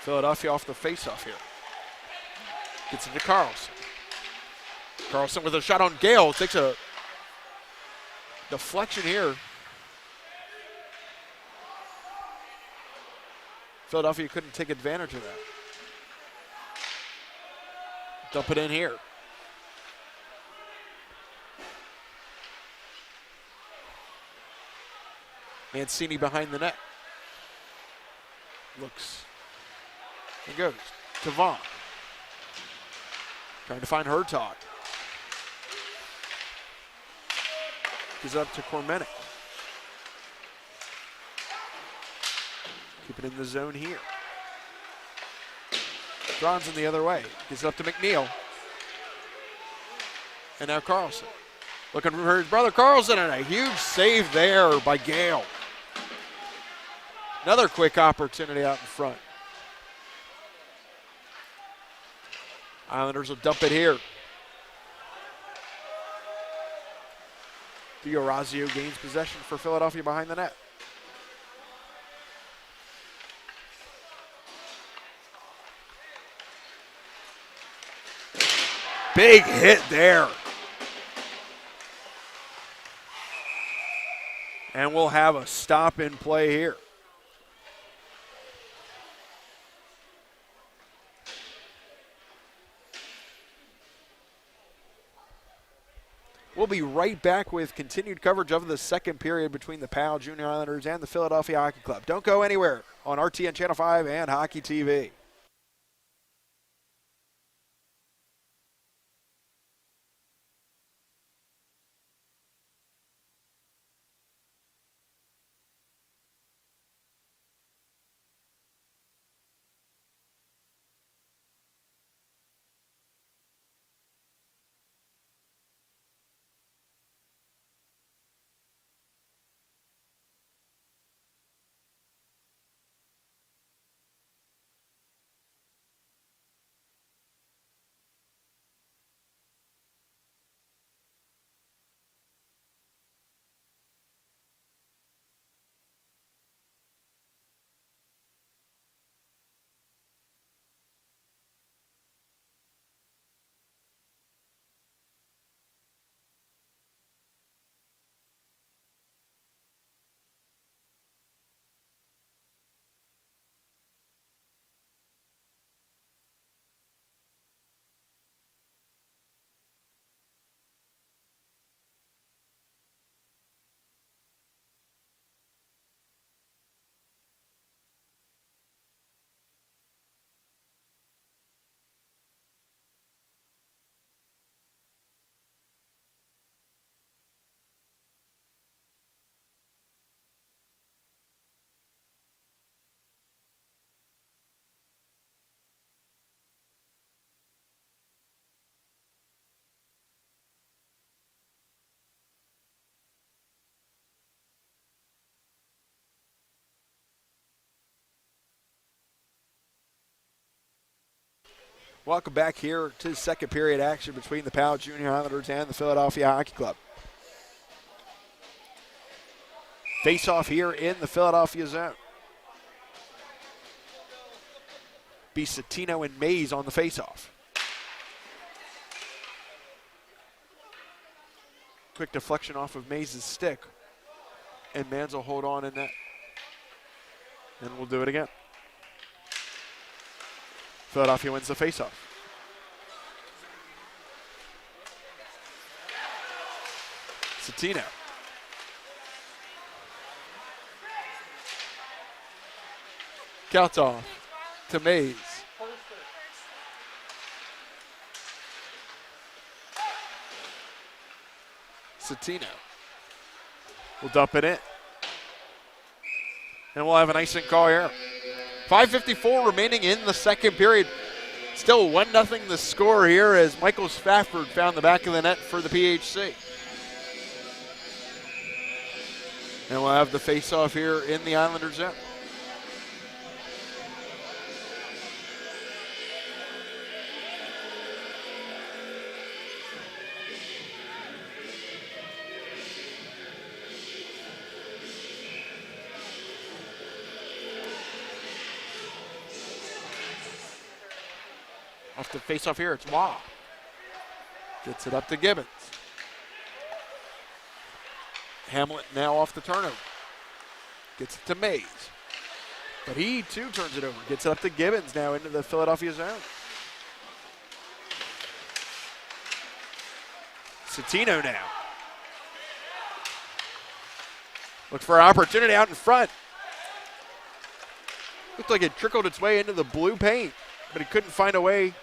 Philadelphia off the face-off here. Gets into Carlson. Carlson with a shot on Gale. Takes a deflection here. Philadelphia couldn't take advantage of that. Dump it in here. Mancini behind the net. Looks and goes to Vaughn. Trying to find Hertog. Gives it up to Kormenek. Keep it in the zone here. Bronson the other way. Gives it up to McNeil. And now Carlson. Looking for his brother Carlson, and a huge save there by Gale. Another quick opportunity out in front. Islanders will dump it here. D'Orazio gains possession for Philadelphia behind the net. Big hit there. And we'll have a stop in play here. We'll be right back with continued coverage of the second period between the Powell Junior Islanders and the Philadelphia Hockey Club. Don't go anywhere on RTN Channel 5 and Hockey TV. Welcome back here to second period action between the Powell Junior Islanders and the Philadelphia Hockey Club. Face-off here in the Philadelphia zone. Be Satino and Mays on the face-off. Quick deflection off of Mays' stick. And Mans will hold on in that. And we'll do it again. Philadelphia wins the faceoff. Satino. Kautoff to Mays. Satino will dump it in. And we'll have an icing call here. 5:54 remaining in the second period. Still 1-0 the score here as Michael Spafford found the back of the net for the PHC. And we'll have the face-off here in the Islanders zone. Off the face-off here, it's Wah. Gets it up to Gibbons. Hamlet now off the turnover. Gets it to Mays. But he too turns it over. Gets it up to Gibbons now into the Philadelphia zone. Satino now. Look for an opportunity out in front. Looked like it trickled its way into the blue paint, but he couldn't find a way to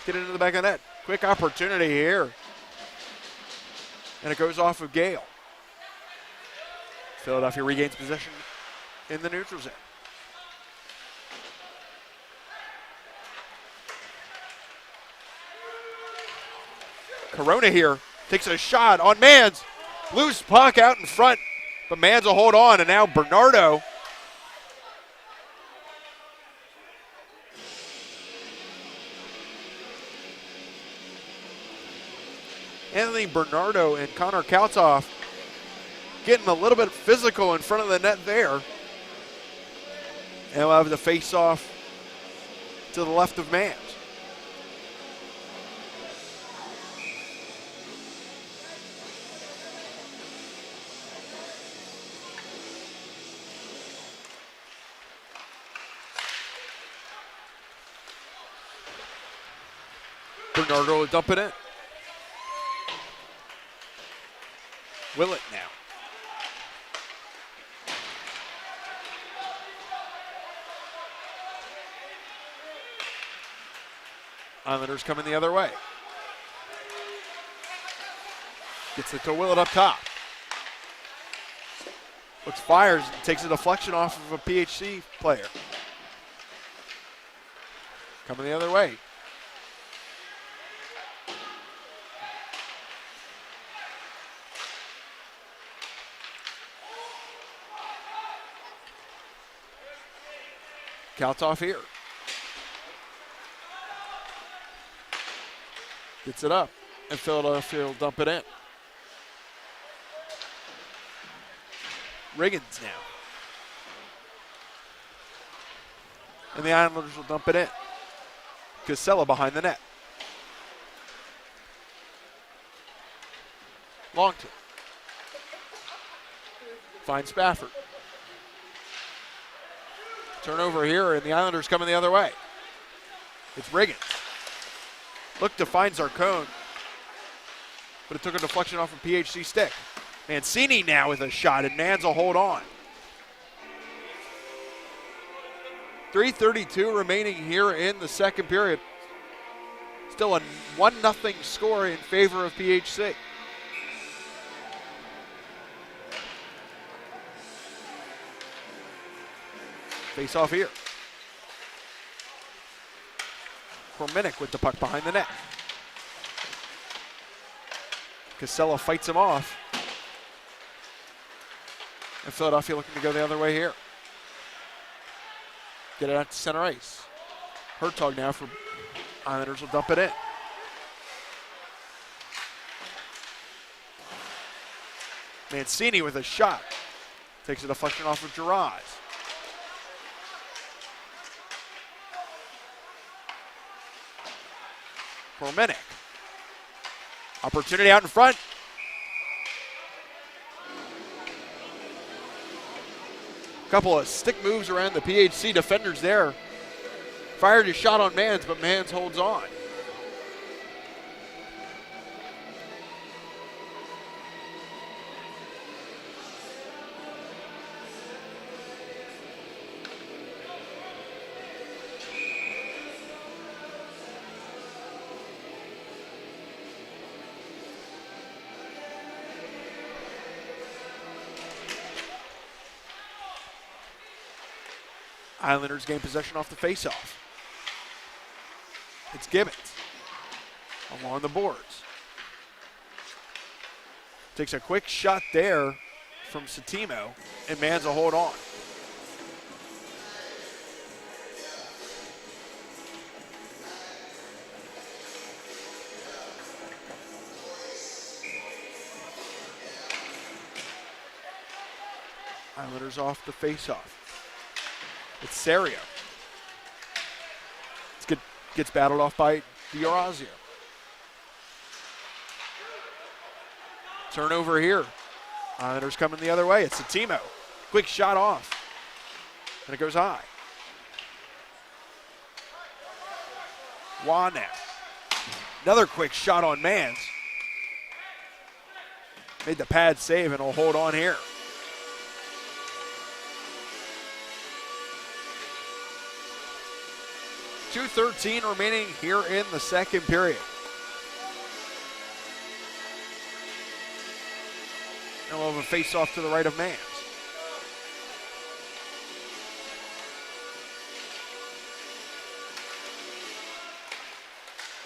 get it into the back of the net. Quick opportunity here. And it goes off of Gale. Philadelphia regains possession in the neutral zone. Corona here takes a shot on Mans. Loose puck out in front, but Mans will hold on, and now Bernardo. Anthony Bernardo and Connor Kautoff getting a little bit physical in front of the net there. And we'll have the face-off to the left of Mans. Nardo will dump it in. Willett now. Islanders coming the other way. Gets it to Willett up top. Looks, fires, and takes a deflection off of a PHC player. Coming the other way. Counts off here. Gets it up, and Philadelphia will dump it in. Riggins now. And the Islanders will dump it in. Casella behind the net. Longton. Finds Spafford. Turnover here, and the Islanders coming the other way. It's Riggins. Looked to find Zarcone, but it took a deflection off a PHC stick. Mancini now with a shot, and Mans will hold on. 3:32 remaining here in the second period. Still a 1-0 score in favor of PHC. Face off here. Korminek with the puck behind the net. Casella fights him off. And Philadelphia looking to go the other way here. Get it out to center ice. Hertog now for Islanders will dump it in. Mancini with a shot. Takes a deflection off of Giraz. Korminek. Opportunity out in front. Couple of stick moves around the PHC defenders there. Fired his shot on Mans, but Mans holds on. Islanders gain possession off the faceoff. It's Gibbons along the boards. Takes a quick shot there from Satimo, and Mans will hold on. Islanders off the faceoff. It's Serio. Gets battled off by D'Orazio. Turnover here. Islanders coming the other way. It's Satimo. Quick shot off. And it goes high. Juan now. Another quick shot on Mans. Made the pad save and will hold on here. 2:13 remaining here in the second period. And we'll have a face-off to the right of Mans.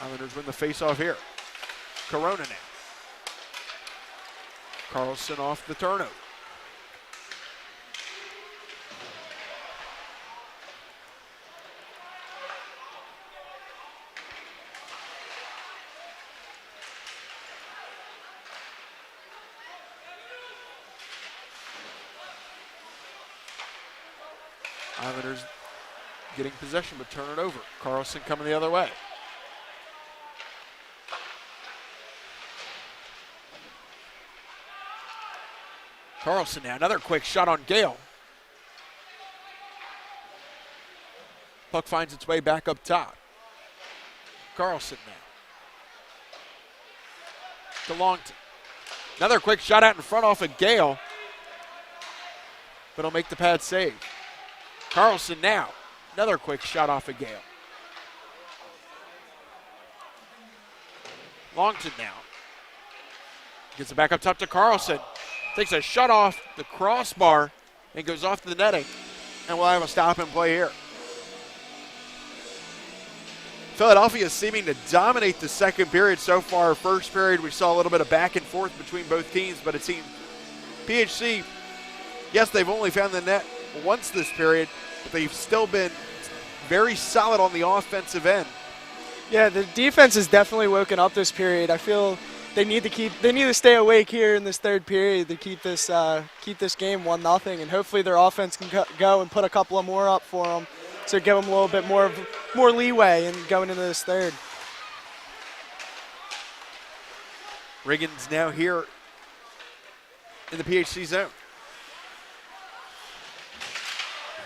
Islanders win the face-off here. Corona now. Carlson off the turnover. Islanders getting possession, but turn it over. Carlson coming the other way. Carlson now, another quick shot on Gale. Puck finds its way back up top. Carlson now. to Longton. Another quick shot out in front off of Gale, but he'll make the pad save. Carlson now. Another quick shot off of Gale. Longton now. Gets it back up top to Carlson. Takes a shot off the crossbar and goes off the netting. And we'll have a stop and play here. Philadelphia is seeming to dominate the second period so far. First period, we saw a little bit of back and forth between both teams, but it seems PHC, yes, they've only found the net once this period, but they've still been very solid on the offensive end. Yeah, the defense has definitely woken up this period. I feel they need to stay awake here in this third period to keep this game 1-0, and hopefully their offense can go and put a couple of more up for them, so give them a little bit more leeway in going into this third. Riggins now here in the PHC zone.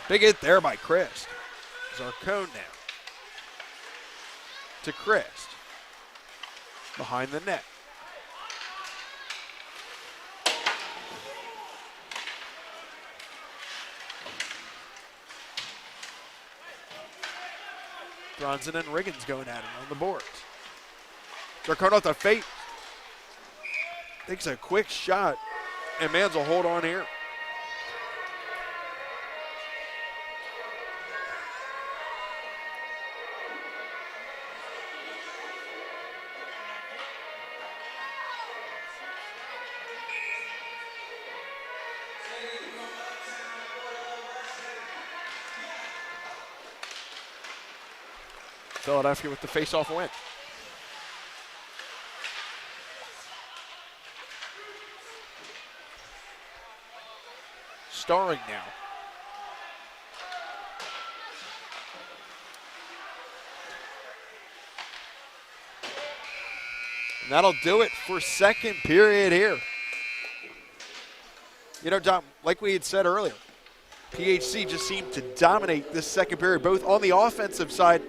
Big hit there by Christ. Zarcone now to Christ. Behind the net. Bronson and Riggins going at it on the boards. Zarcone off the fake. Takes a quick shot, and Mans will hold on here. Philadelphia with the face-off win. Starring now. And that'll do it for second period here. You know, Tom, like we had said earlier, PHC just seemed to dominate this second period, both on the offensive side,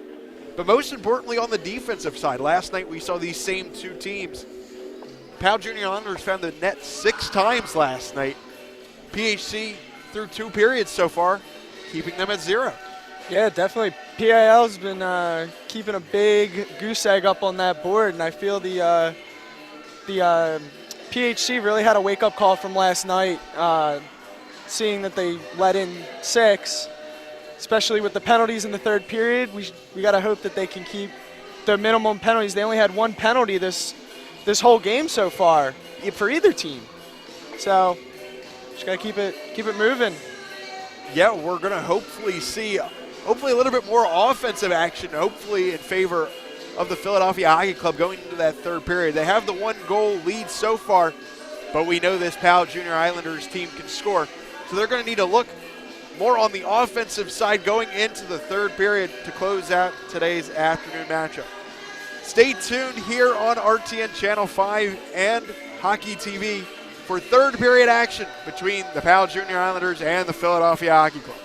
but most importantly on the defensive side. Last night we saw these same two teams. Powell Junior Islanders found the net 6 times last night. PHC through 2 periods so far, keeping them at 0. Yeah, definitely. PIL's been keeping a big goose egg up on that board, and I feel the PHC really had a wake-up call from last night, seeing that they let in 6. Especially with the penalties in the third period, we got to hope that they can keep the minimum penalties. They only had 1 penalty this whole game so far for either team. So just got to keep it moving. Yeah, we're going to hopefully see a little bit more offensive action, hopefully in favor of the Philadelphia Hockey Club going into that third period. They have the 1-goal lead so far, but we know this Powell Junior Islanders team can score. So they're going to need to look more on the offensive side going into the third period to close out today's afternoon matchup. Stay tuned here on RTN Channel 5 and Hockey TV for third period action between the Powell Junior Islanders and the Philadelphia Hockey Club.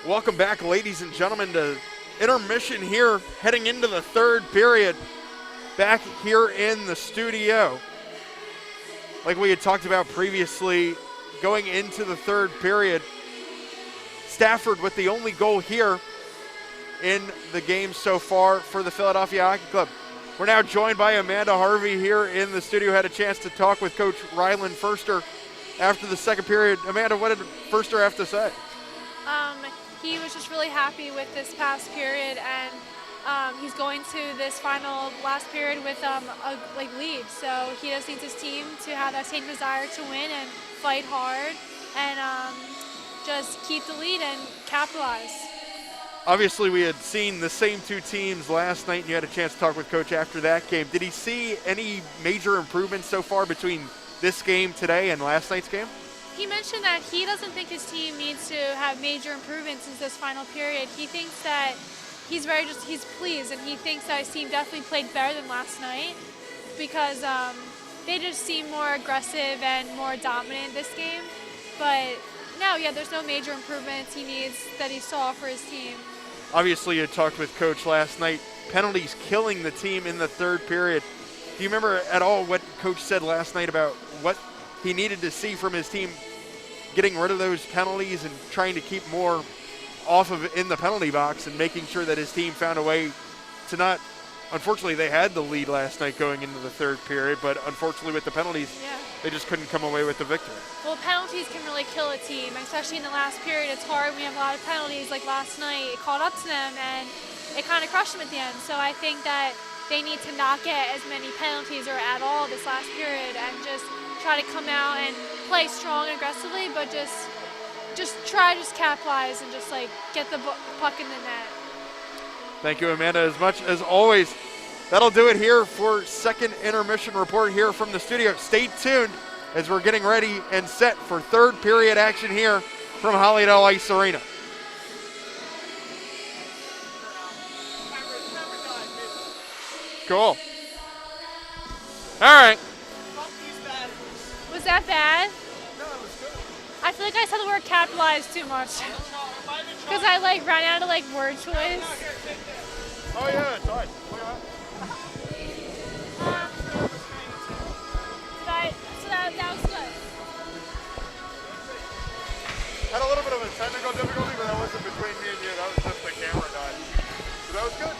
Welcome back, ladies and gentlemen, to intermission here, heading into the third period, back here in the studio. Like we had talked about previously, going into the third period, Stafford with the only goal here in the game so far for the Philadelphia Hockey Club. We're now joined by Amanda Harvey here in the studio. Had a chance to talk with Coach Rylan Furster after the second period. Amanda, what did Furster have to say? He was just really happy with this past period, and he's going to this last period with a lead. So he just needs his team to have that same desire to win and fight hard, and just keep the lead and capitalize. Obviously, we had seen the same two teams last night, and you had a chance to talk with Coach after that game. Did he see any major improvements so far between this game today and last night's game? He mentioned that he doesn't think his team needs to have major improvements in this final period. He thinks that he's pleased, and he thinks that his team definitely played better than last night because they just seem more aggressive and more dominant this game. But no, there's no major improvements that he saw for his team. Obviously, you talked with Coach last night. Penalties killing the team in the third period. Do you remember at all what Coach said last night about what he needed to see from his team getting rid of those penalties and trying to keep more off of in the penalty box and making sure that his team found a way to not – unfortunately, they had the lead last night going into the third period, but unfortunately with the penalties, they just couldn't come away with the victory. Well, penalties can really kill a team, especially in the last period. It's hard when we have a lot of penalties like last night. It caught up to them, and it kind of crushed them at the end. So I think that they need to not get as many penalties or at all this last period and just try to come out and play strong and aggressively, but just try to capitalize and just get the puck in the net. Thank you, Amanda, as much as always. That'll do it here for second intermission report here from the studio. Stay tuned as we're getting ready and set for third period action here from Hollydale Ice Arena. Cool. All right. Was that bad? No, it was good. I feel like I said the word capitalize too much. Because I ran out of word choice. Oh yeah, it's fine. That was good. Had a little bit of a technical difficulty, but that wasn't between me and you. That was just the camera died. So that was good.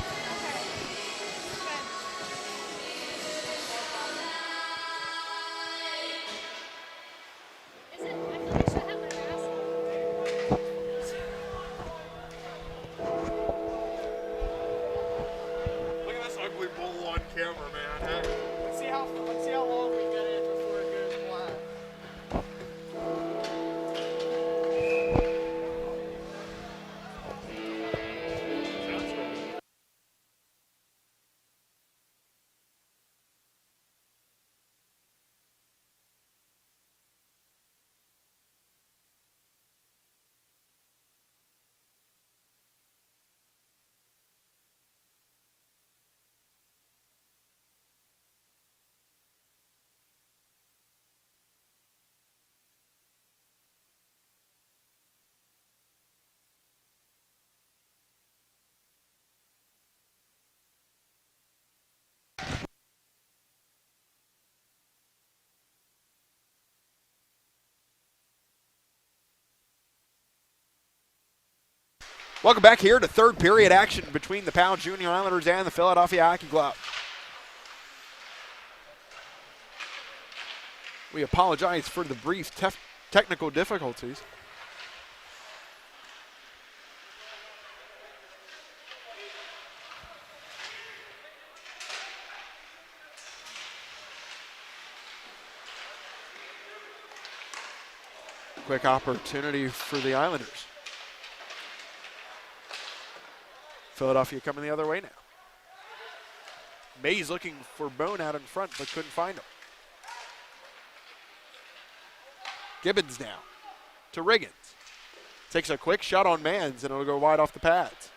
Look at this ugly bull on camera, man. Hey. Let's see how long we get it before it goes black. Welcome back here to third period action between the Powell Junior Islanders and the Philadelphia Hockey Club. We apologize for the brief technical difficulties. Quick opportunity for the Islanders. Philadelphia coming the other way now. Mays looking for Bone out in front, but couldn't find him. Gibbons now to Riggins. Takes a quick shot on Mans, and it'll go wide off the pads.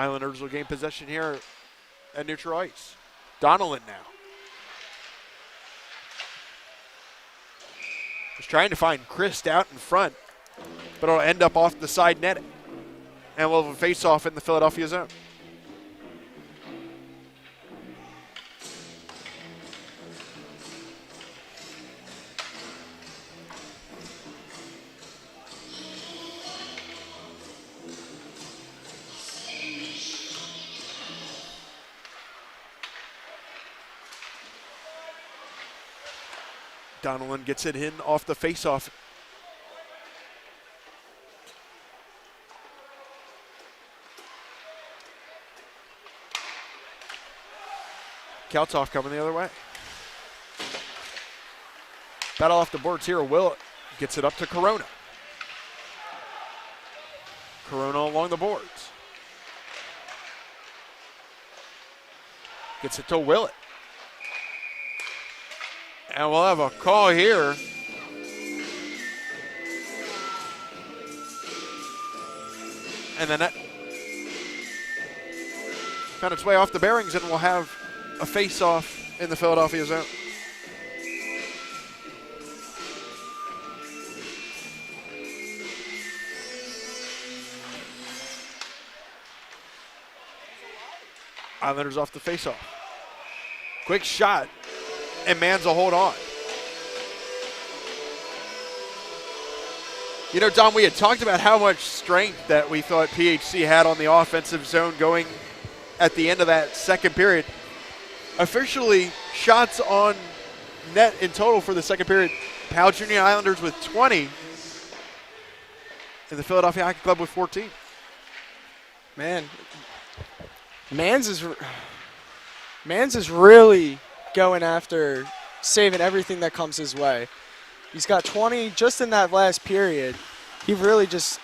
Islanders will gain possession here at neutral ice. Donnellan now. Just trying to find Christ out in front, but it'll end up off the side net. And we'll have a face-off in the Philadelphia zone. Donnellan gets it in off the face-off. Kaltoff coming the other way. Battle off the boards here. Will gets it up to Corona. Corona along the boards. Gets it to Willett. And we'll have a call here. And the net found its way off the bearings, and we'll have a face-off in the Philadelphia zone. Islanders off the face-off. Quick shot. And Mans will hold on. You know, Don, we had talked about how much strength that we thought PHC had on the offensive zone going at the end of that second period. Officially, shots on net in total for the second period. Powell Junior Islanders with 20. And the Philadelphia Hockey Club with 14. Man, Mans is really going after saving everything that comes his way. He's got 20 just in that last period. He really just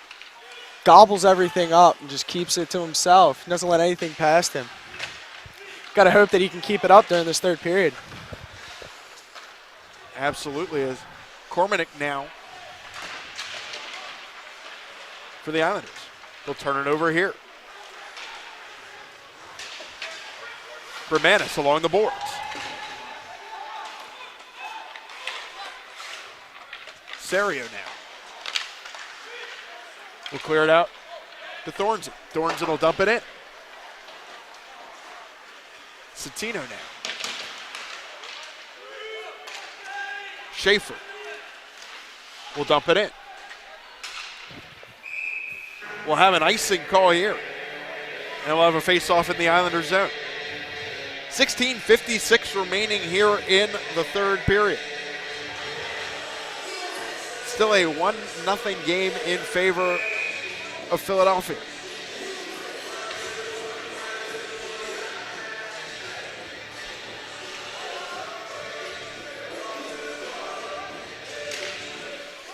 gobbles everything up and just keeps it to himself. He doesn't let anything past him. Got to hope that he can keep it up during this third period. Absolutely. As Cormanick now for the Islanders. They'll turn it over here. Bermanis along the boards. Serio now. We'll clear it out to Thornton. Thornton will dump it in. Satino now. Schaefer will dump it in. We'll have an icing call here. And we'll have a face-off in the Islanders zone. 16:56 remaining here in the third period. Still a 1-0 game in favor of Philadelphia.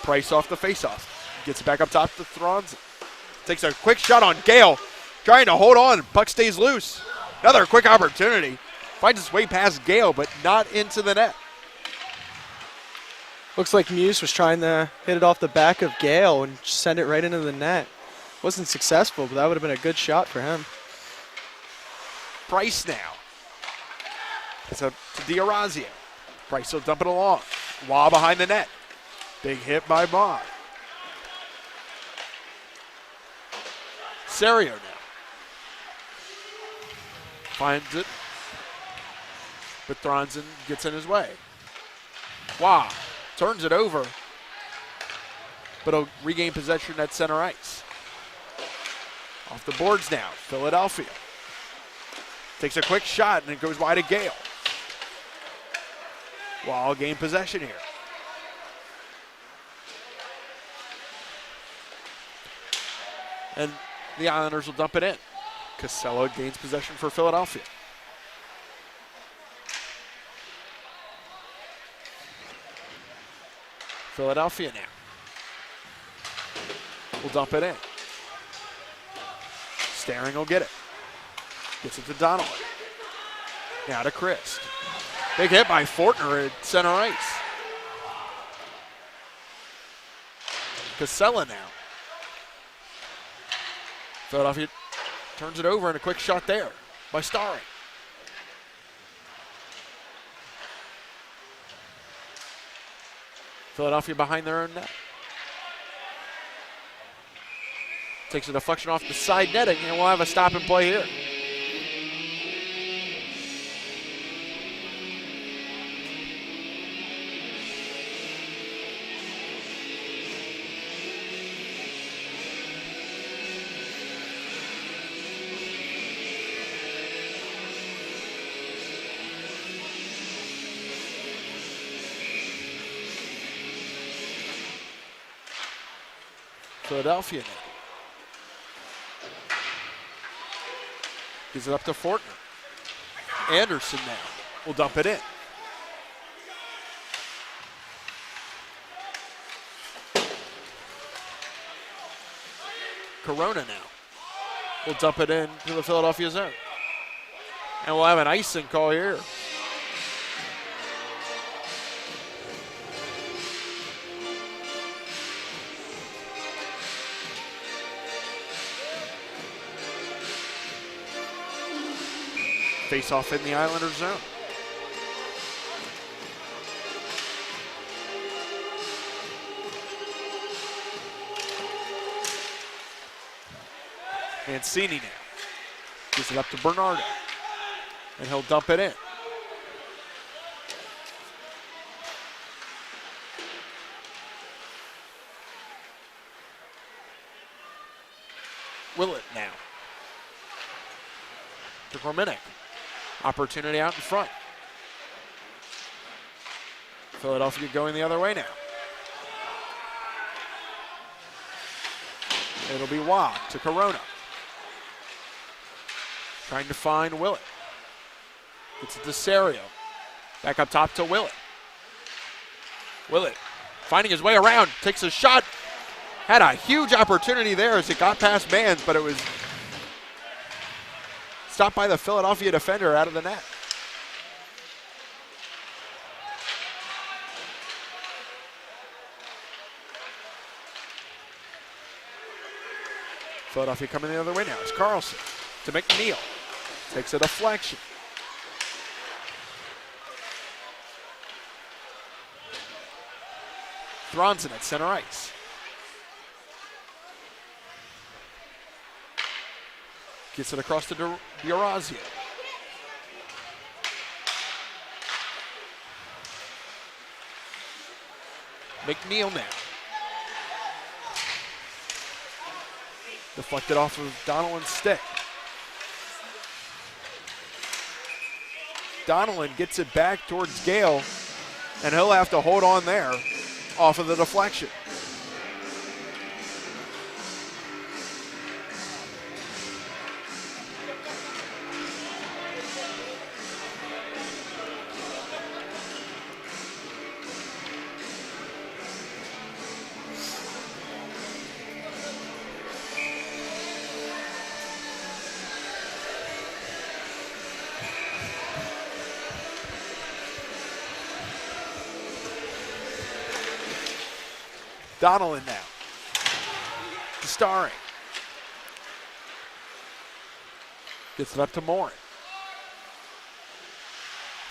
Price off the faceoff. Gets it back up top to Thronson. Takes a quick shot on Gale. Trying to hold on. Puck stays loose. Another quick opportunity. Finds its way past Gale, but not into the net. Looks like Muse was trying to hit it off the back of Gale and send it right into the net. Wasn't successful, but that would have been a good shot for him. Price now. It's up to D'Orazio. Price will dump it along. Waugh behind the net. Big hit by Bob. Serio now. Finds it. But Thronson gets in his way. Waugh. Turns it over. But he'll regain possession at center ice. Off the boards now. Philadelphia. Takes a quick shot and it goes wide to Gale. Waugh will gain possession here. And the Islanders will dump it in. Casella gains possession for Philadelphia. Philadelphia now. Will dump it in. Staring will get it. Gets it to Donnelly. Now to Christ. Big hit by Fortner at center ice. Casella now. Philadelphia Turns it over and a quick shot there by Starring. Philadelphia behind their own net. Takes a deflection off the side netting, and we'll have a stop and play here. Philadelphia now. Gives it up to Fortner. Anderson now will dump it in. Corona now will dump it in to the Philadelphia zone. And we'll have an icing call here. Face off in the Islanders zone. Mancini now. Gives it up to Bernardo. And he'll dump it in. Willett now. To Krominek. Opportunity out in front. Philadelphia going the other way now. It'll be Waugh to Corona. Trying to find Willett. It's Desario. Back up top to Willett. Willett finding his way around. Takes a shot. Had a huge opportunity there as it got past Mans, but it was stopped by the Philadelphia defender out of the net. Philadelphia coming the other way now. It's Carlson to McNeil. Takes a deflection. Thronson at center ice. Gets it across to D'Orazio. McNeil now. Deflected off of Donnellan's stick. Donnellan gets it back towards Gale, and he'll have to hold on there off of the deflection. Donnellan now. Starring. Gets it up to Morin.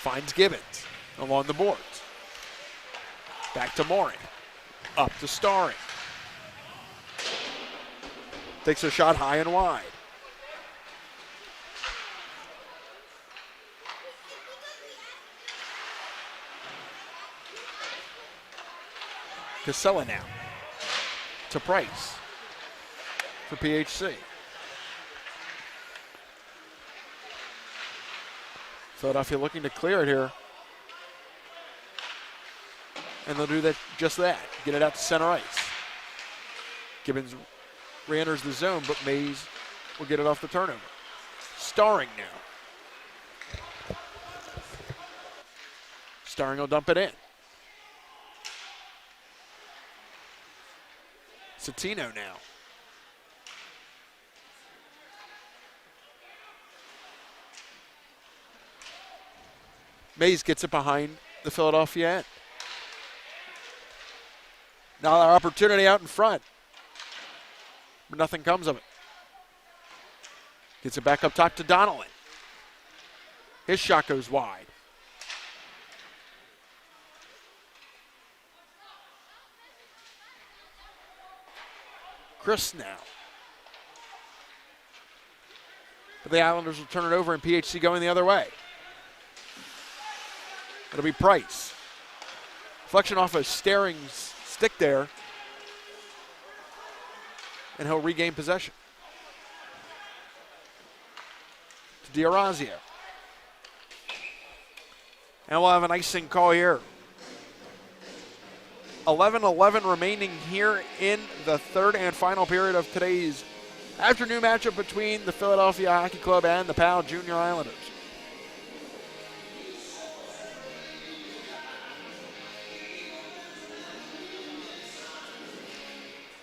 Finds Gibbons along the boards. Back to Morin. Up to Starring. Takes a shot high and wide. Casella now. To Price for PHC. Philadelphia looking to clear it here. And they'll do that, just that. Get it out to center ice. Gibbons re-enters the zone, but Mays will get it off the turnover. Starring now. Starring will dump it in. Satino now. Mays gets it behind the Philadelphia end. Now our opportunity out in front, but nothing comes of it. Gets it back up top to Donnellan. His shot goes wide. Chris now. But the Islanders will turn it over and PHC going the other way. It'll be Price. Deflection off a staring stick there. And he'll regain possession. To D'Orazio. And we'll have an icing call here. 11:11 remaining here in the third and final period of today's afternoon matchup between the Philadelphia Hockey Club and the Powell Junior Islanders.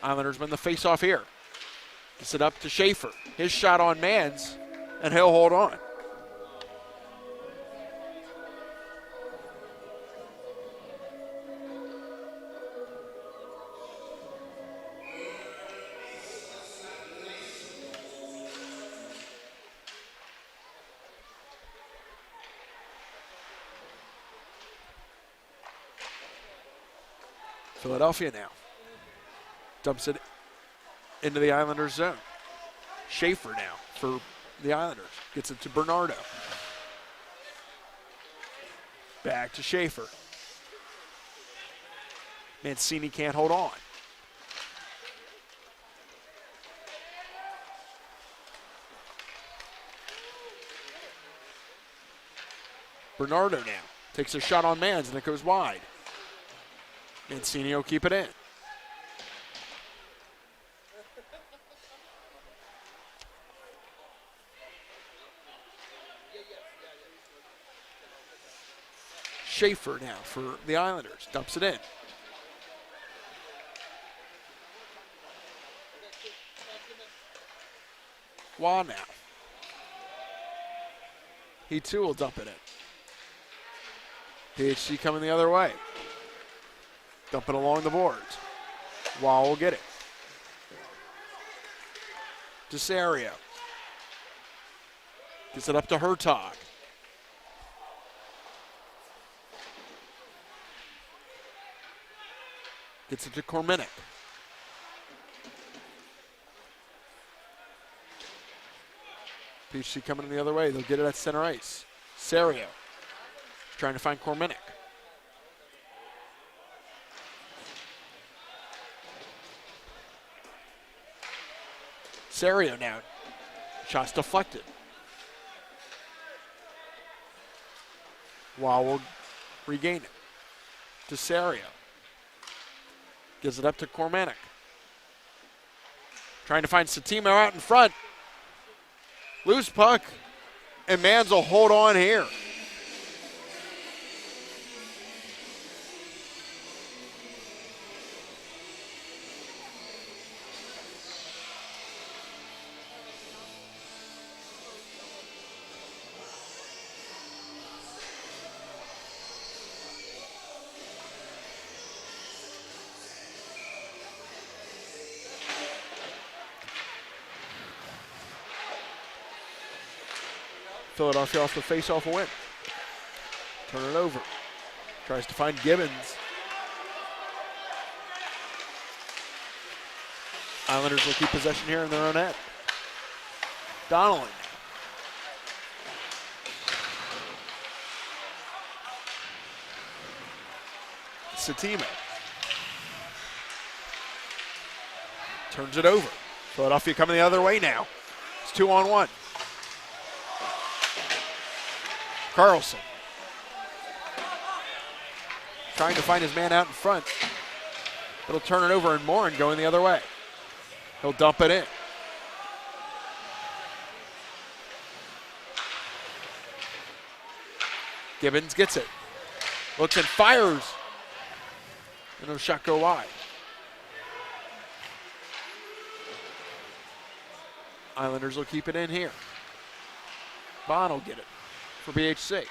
Islanders win the faceoff here. Gets it up to Schaefer. His shot on Mans, and he'll hold on. Philadelphia now dumps it into the Islanders' zone. Schaefer now for the Islanders. Gets it to Bernardo. Back to Schaefer. Mancini can't hold on. Bernardo now takes a shot on Mans and it goes wide. Mancini will keep it in. Schaefer now for the Islanders. Dumps it in. Waugh now. He too will dump it in. PHC coming the other way. Dump it along the boards. Waugh will get it. Desario. Gets it up to Hertog. Gets it to Korminek. PHC coming in the other way. They'll get it at center ice. Serio trying to find Korminek. Serio now. Shot's deflected. Waugh will regain it. To Serio. Gives it up to Korminek. Trying to find Satimo out in front. Loose puck. And Mans will hold on here. Philadelphia off the face-off win. Turn it over. Tries to find Gibbons. Islanders will keep possession here in their own end. Donnellan. Satimo. Turns it over. Philadelphia coming the other way now. It's 2-on-1. Carlson. Trying to find his man out in front. It'll turn it over and Morin going the other way. He'll dump it in. Gibbons gets it. Looks and fires. And the shot go wide. Islanders will keep it in here. Bond will get it for BHC.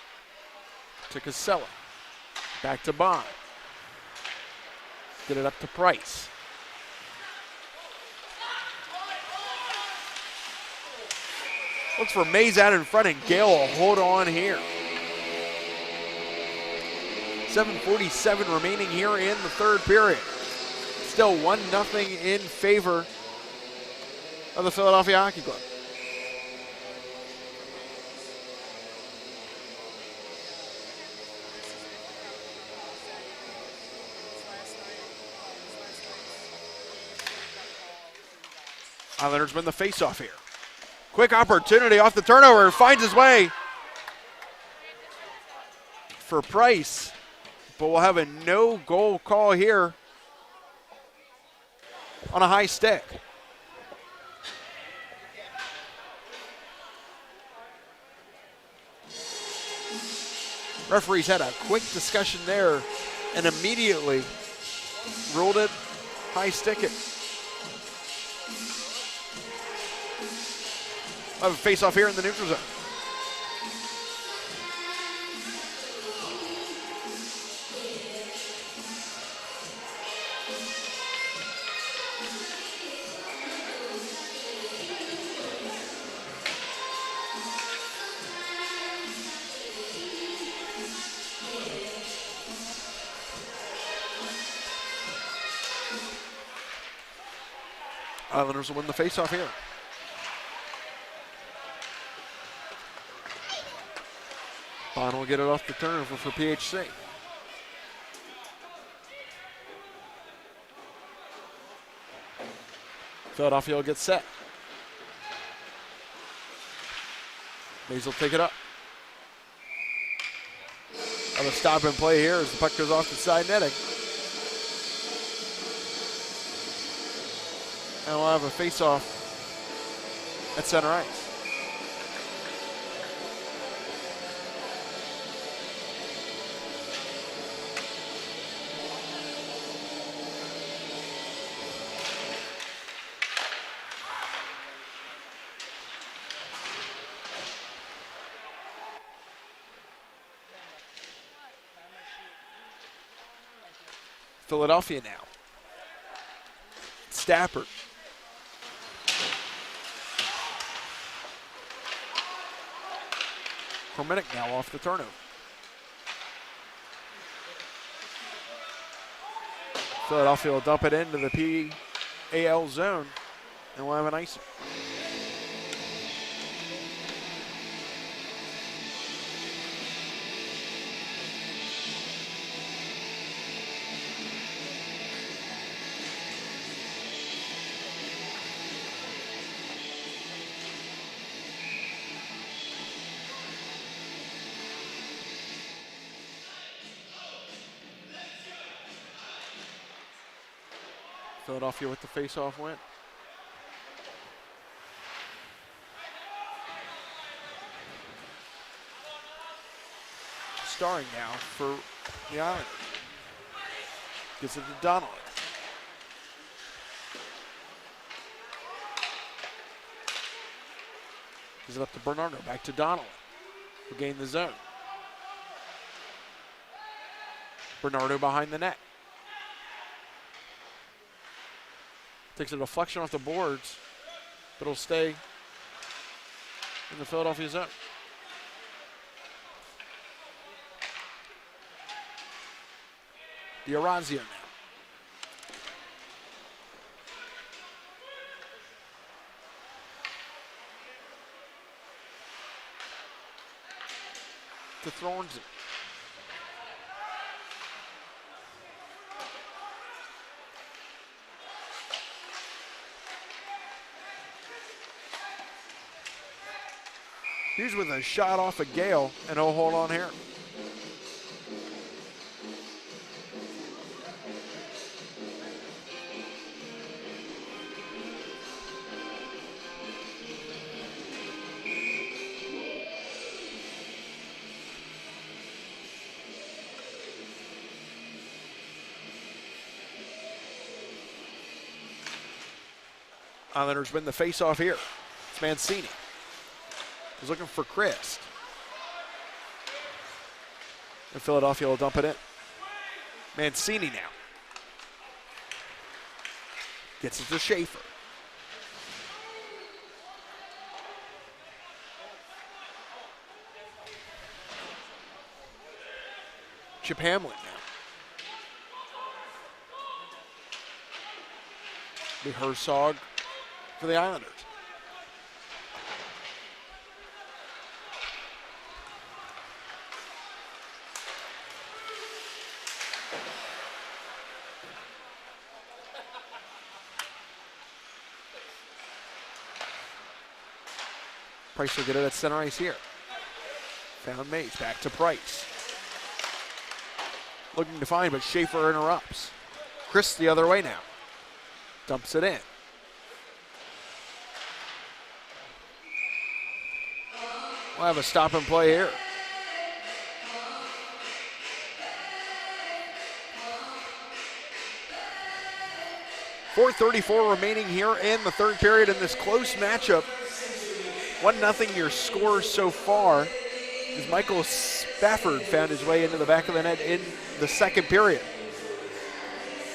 To Casella. Back to Bond. Get it up to Price. Looks for Mays out in front, and Gale will hold on here. 7:47 remaining here in the third period. Still 1-0 in favor of the Philadelphia Hockey Club. Islanders win the faceoff here. Quick opportunity off the turnover, finds his way for Price, but we'll have a no-goal call here on a high stick. Referees had a quick discussion there and immediately ruled it high stick it. We'll have a face-off here in the neutral zone. Islanders will win the face-off here. Bond will get it off the turnover for PHC. Philadelphia will get set. Mays will take it up. Another stop and play here as the puck goes off the side netting. And we'll have a face-off at center ice. Philadelphia now. Stafford. Hermetic now off the turnover. Philadelphia will dump it into the PAL zone, and we'll have an icing. Philadelphia with the face-off win. Starring now for the Islanders. Gets it to Donnelly. Gives it up to Bernardo. Back to Donnelly. Who gained the zone. Bernardo behind the net. Takes a deflection off the boards, but it'll stay in the Philadelphia zone. D'Orazio now. To Thornton. Hughes with a shot off of Gale, and he'll hold on here. Islanders win the face-off here. It's Mancini. He's looking for Christ. And Philadelphia will dump it in. Mancini now. Gets it to Schaefer. Chip Hamlin now. The Herzog for the Islanders. Price will get it at center ice here. Found Mays, back to Price. Looking to find, but Schaefer interrupts. Chris the other way now. Dumps it in. We'll have a stop and play here. .434 remaining here in the third period in this close matchup. 1-0 your score so far as Michael Spafford found his way into the back of the net in the second period.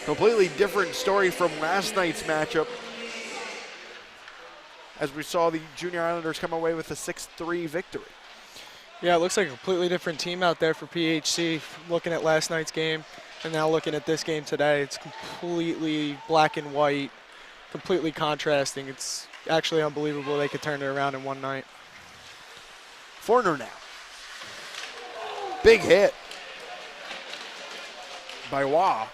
Completely different story from last night's matchup as we saw the Junior Islanders come away with a 6-3 victory. Yeah, it looks like a completely different team out there for PHC. Looking at last night's game and now looking at this game today, it's completely black and white, completely contrasting. It's actually unbelievable they could turn it around in one night. Forner now. Big hit by Waugh.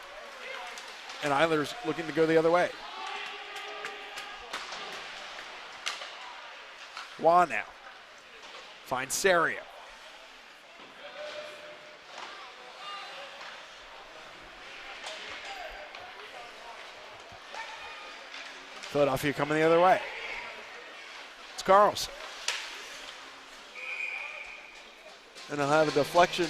And Islanders looking to go the other way. Waugh now. Finds Serio. Philadelphia coming the other way. It's Carlson. And he'll have a deflection.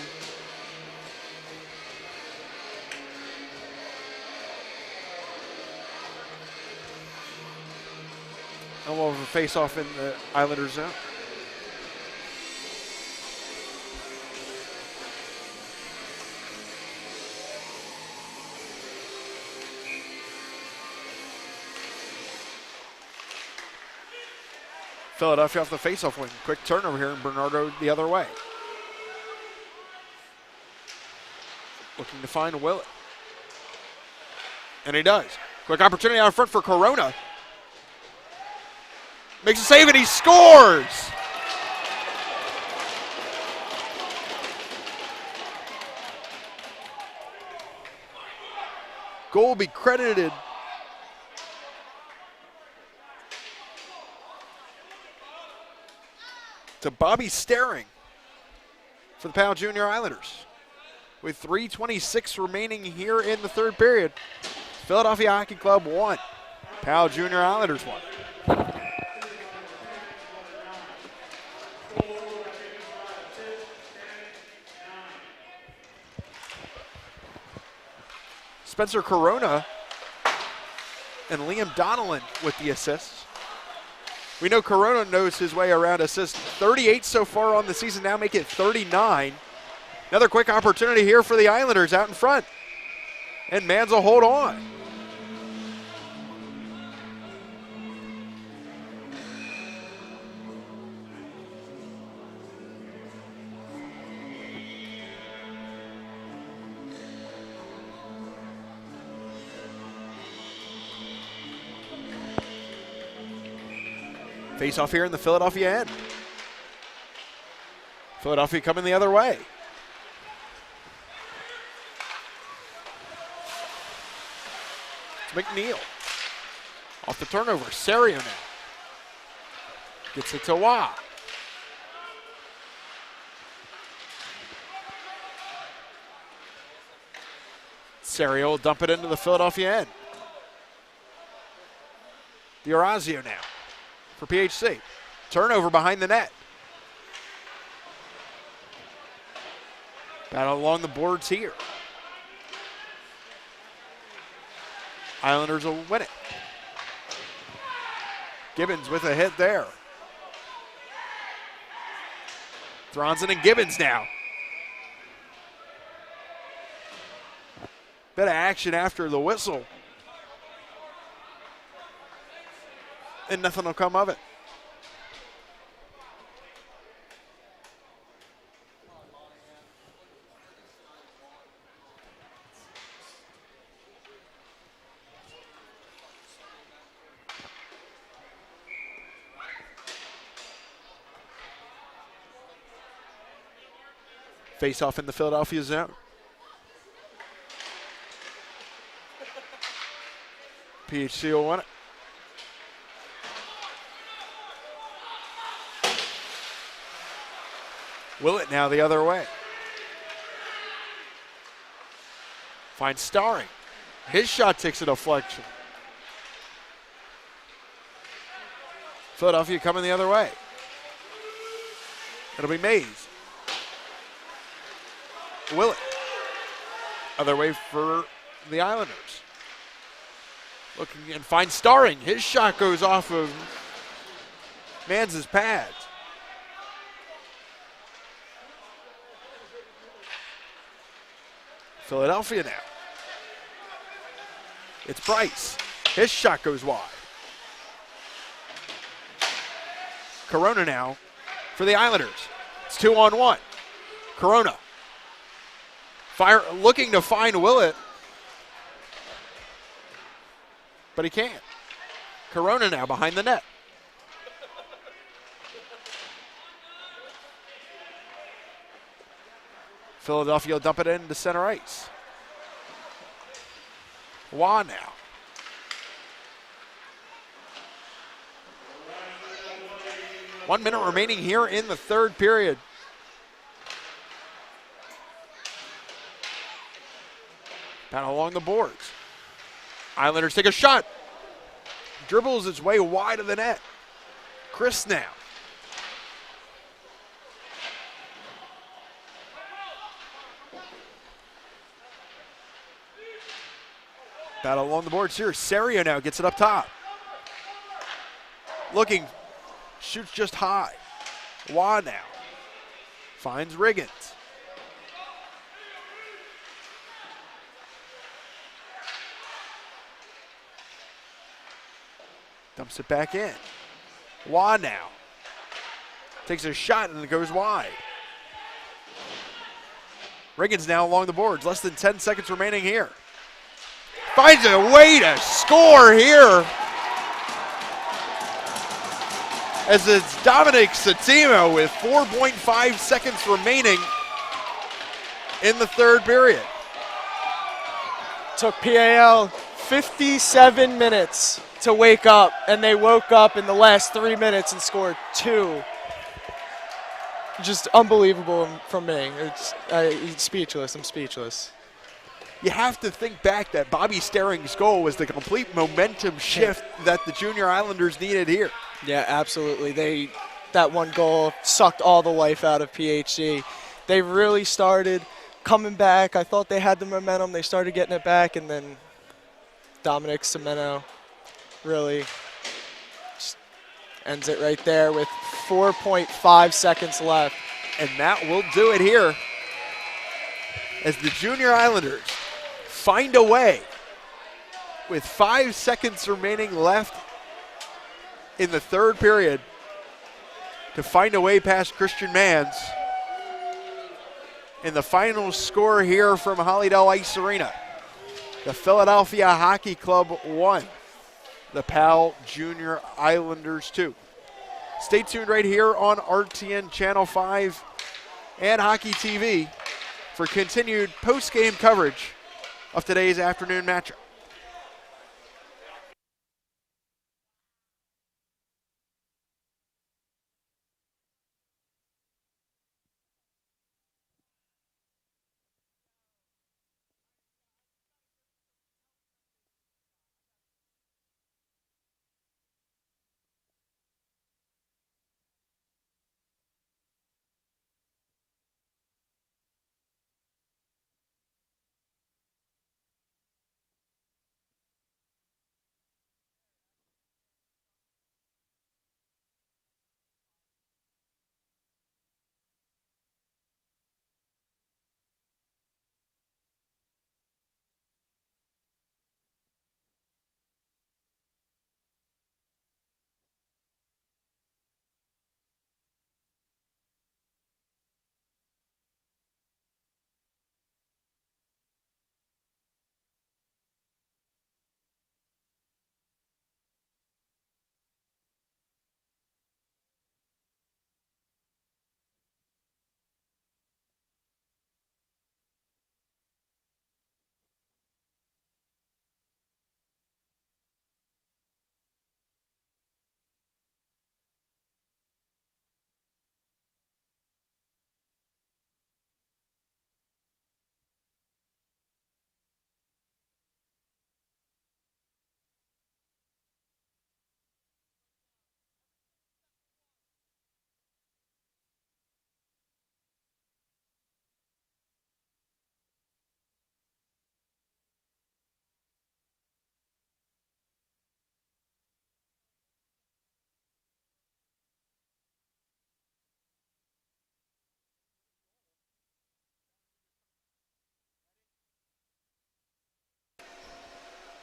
And we'll have a face-off in the Islanders zone. Philadelphia off the face-off wing. Quick turnover here, and Bernardo the other way. Looking to find Willett. And he does. Quick opportunity out front for Corona. Makes a save and he scores! Goal will be credited to Bobby Staring for the Powell Junior Islanders. With 3:26 remaining here in the third period, Philadelphia Hockey Club 1, Powell Junior Islanders 1. Spencer Corona and Liam Donnellan with the assists. We know Corona knows his way around assists. 38 so far on the season, now make it 39. Another quick opportunity here for the Islanders out in front. And Mans will hold on. Face off here in the Philadelphia end. Philadelphia coming the other way. It's McNeil. Off the turnover, Serio now. Gets it to Waugh. Serio will dump it into the Philadelphia end. D'Orazio now for PHC. Turnover behind the net. Battle along the boards here. Islanders will win it. Gibbons with a hit there. Thronson and Gibbons now. Bit of action after the whistle. And nothing will come of it. Face off in the Philadelphia zone. PHC will win it. Willett now the other way. Finds Starring. His shot takes a deflection. Philadelphia coming the other way. It'll be Mays. Willett. Other way for the Islanders. Looking and finds Starring. His shot goes off of Mans's pads. Philadelphia now. It's Bryce. His shot goes wide. Corona now for the Islanders. It's 2-on-1. Corona. Looking to find Willett. But he can't. Corona now behind the net. Philadelphia will dump it into center ice. Wah now. One minute remaining here in the third period. Battle along the boards. Islanders take a shot. Dribbles its way wide of the net. Chris now. Battle along the boards here. Serio now gets it up top. Looking, shoots just high. Wah now. Finds Riggins. Dumps it back in. Wah now. Takes a shot and it goes wide. Riggins now along the boards. Less than 10 seconds remaining here. Finds a way to score here. As it's Dominic Satima with 4.5 seconds remaining in the third period. Took PAL 57 minutes to wake up, and they woke up in the last 3 minutes and scored 2. Just unbelievable from me. It's speechless. I'm speechless. You have to think back that Bobby Staring's goal was the complete momentum shift that the Junior Islanders needed here. Yeah, absolutely. That one goal sucked all the life out of PHC. They really started coming back. I thought they had the momentum. They started getting it back, and then Dominic Cimeno really just ends it right there with 4.5 seconds left. And that will do it here as the Junior Islanders find a way with 5 seconds remaining left in the third period to find a way past Christian Mans. And the final score here from Hollydale Ice Arena. The Philadelphia Hockey Club 1. The PAL Junior Islanders 2. Stay tuned right here on RTN Channel 5 and Hockey TV for continued post-game coverage of today's afternoon matchup.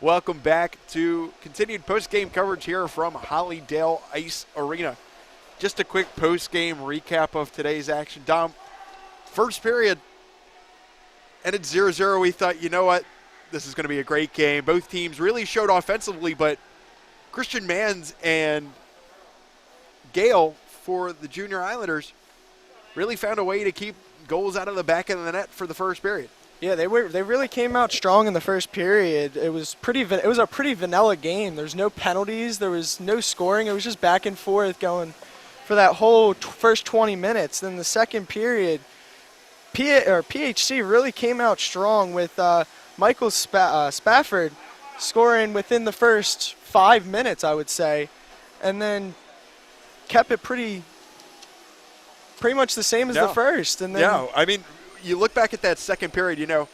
Welcome back to continued post-game coverage here from Hollydale Ice Arena. Just a quick post-game recap of today's action. Dom, first period ended 0-0. We thought, you know what, this is going to be a great game. Both teams really showed offensively, but Christian Mans and Gale for the Junior Islanders really found a way to keep goals out of the back of the net for the first period. Yeah, they really came out strong in the first period. It was a pretty vanilla game. There's no penalties, there was no scoring. It was just back and forth going for that whole first 20 minutes. Then the second period, PHC really came out strong with Michael Spafford scoring within the first 5 minutes, I would say, and then kept it pretty much the same as the first. And then I mean, you look back at that second period, you know,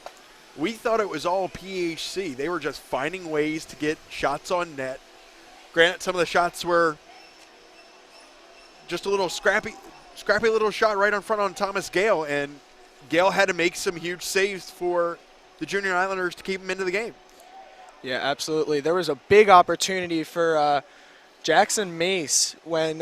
we thought it was all PHC. They were just finding ways to get shots on net. Granted, some of the shots were just a little scrappy little shot right in front on Thomas Gale, and Gale had to make some huge saves for the Junior Islanders to keep them into the game. Yeah, absolutely. There was a big opportunity for Jackson Mace when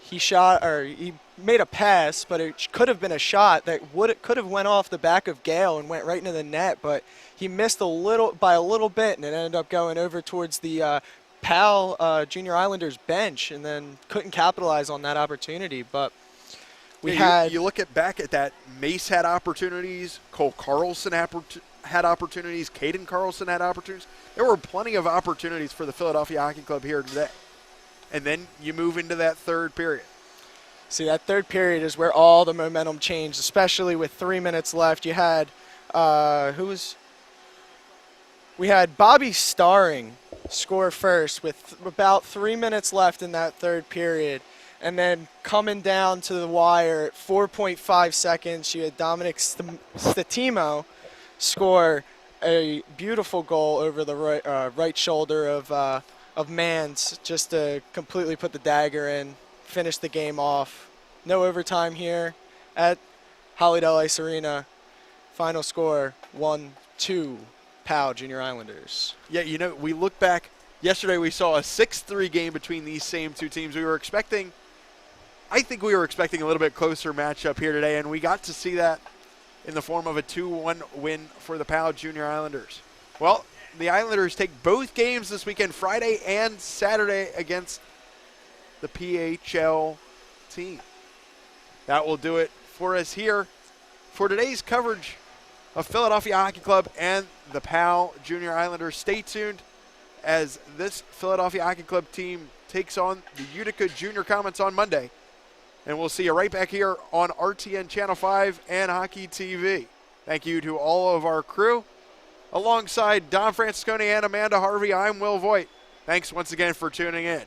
he made a pass, but it could have been a shot that could have went off the back of Gale and went right into the net, but he missed by a little bit, and it ended up going over towards the PAL Junior Islanders bench, and then couldn't capitalize on that opportunity. But you look back at that. Mace had opportunities. Cole Carlson had opportunities. Caden Carlson had opportunities. There were plenty of opportunities for the Philadelphia Hockey Club here today. And then you move into that third period. See, that third period is where all the momentum changed, especially with 3 minutes left. You had we had Bobby Starring score first with about 3 minutes left in that third period. And then coming down to the wire at 4.5 seconds, you had Dominic Statimo score a beautiful goal over the right shoulder of Mans, just to completely put the dagger in, finish the game off. No overtime here at Hollydale Ice Arena. Final score, 1-2, PAL Junior Islanders. Yeah, you know, we look back. Yesterday we saw a 6-3 game between these same two teams. I think we were expecting a little bit closer matchup here today, and we got to see that in the form of a 2-1 win for the PAL Junior Islanders. Well, the Islanders take both games this weekend, Friday and Saturday, against the PHL team. That will do it for us here for today's coverage of Philadelphia Hockey Club and the PAL Junior Islanders. Stay tuned as this Philadelphia Hockey Club team takes on the Utica Junior Comets on Monday. And we'll see you right back here on RTN Channel 5 and Hockey TV. Thank you to all of our crew. Alongside Don Francisconi and Amanda Harvey, I'm Will Voigt. Thanks once again for tuning in.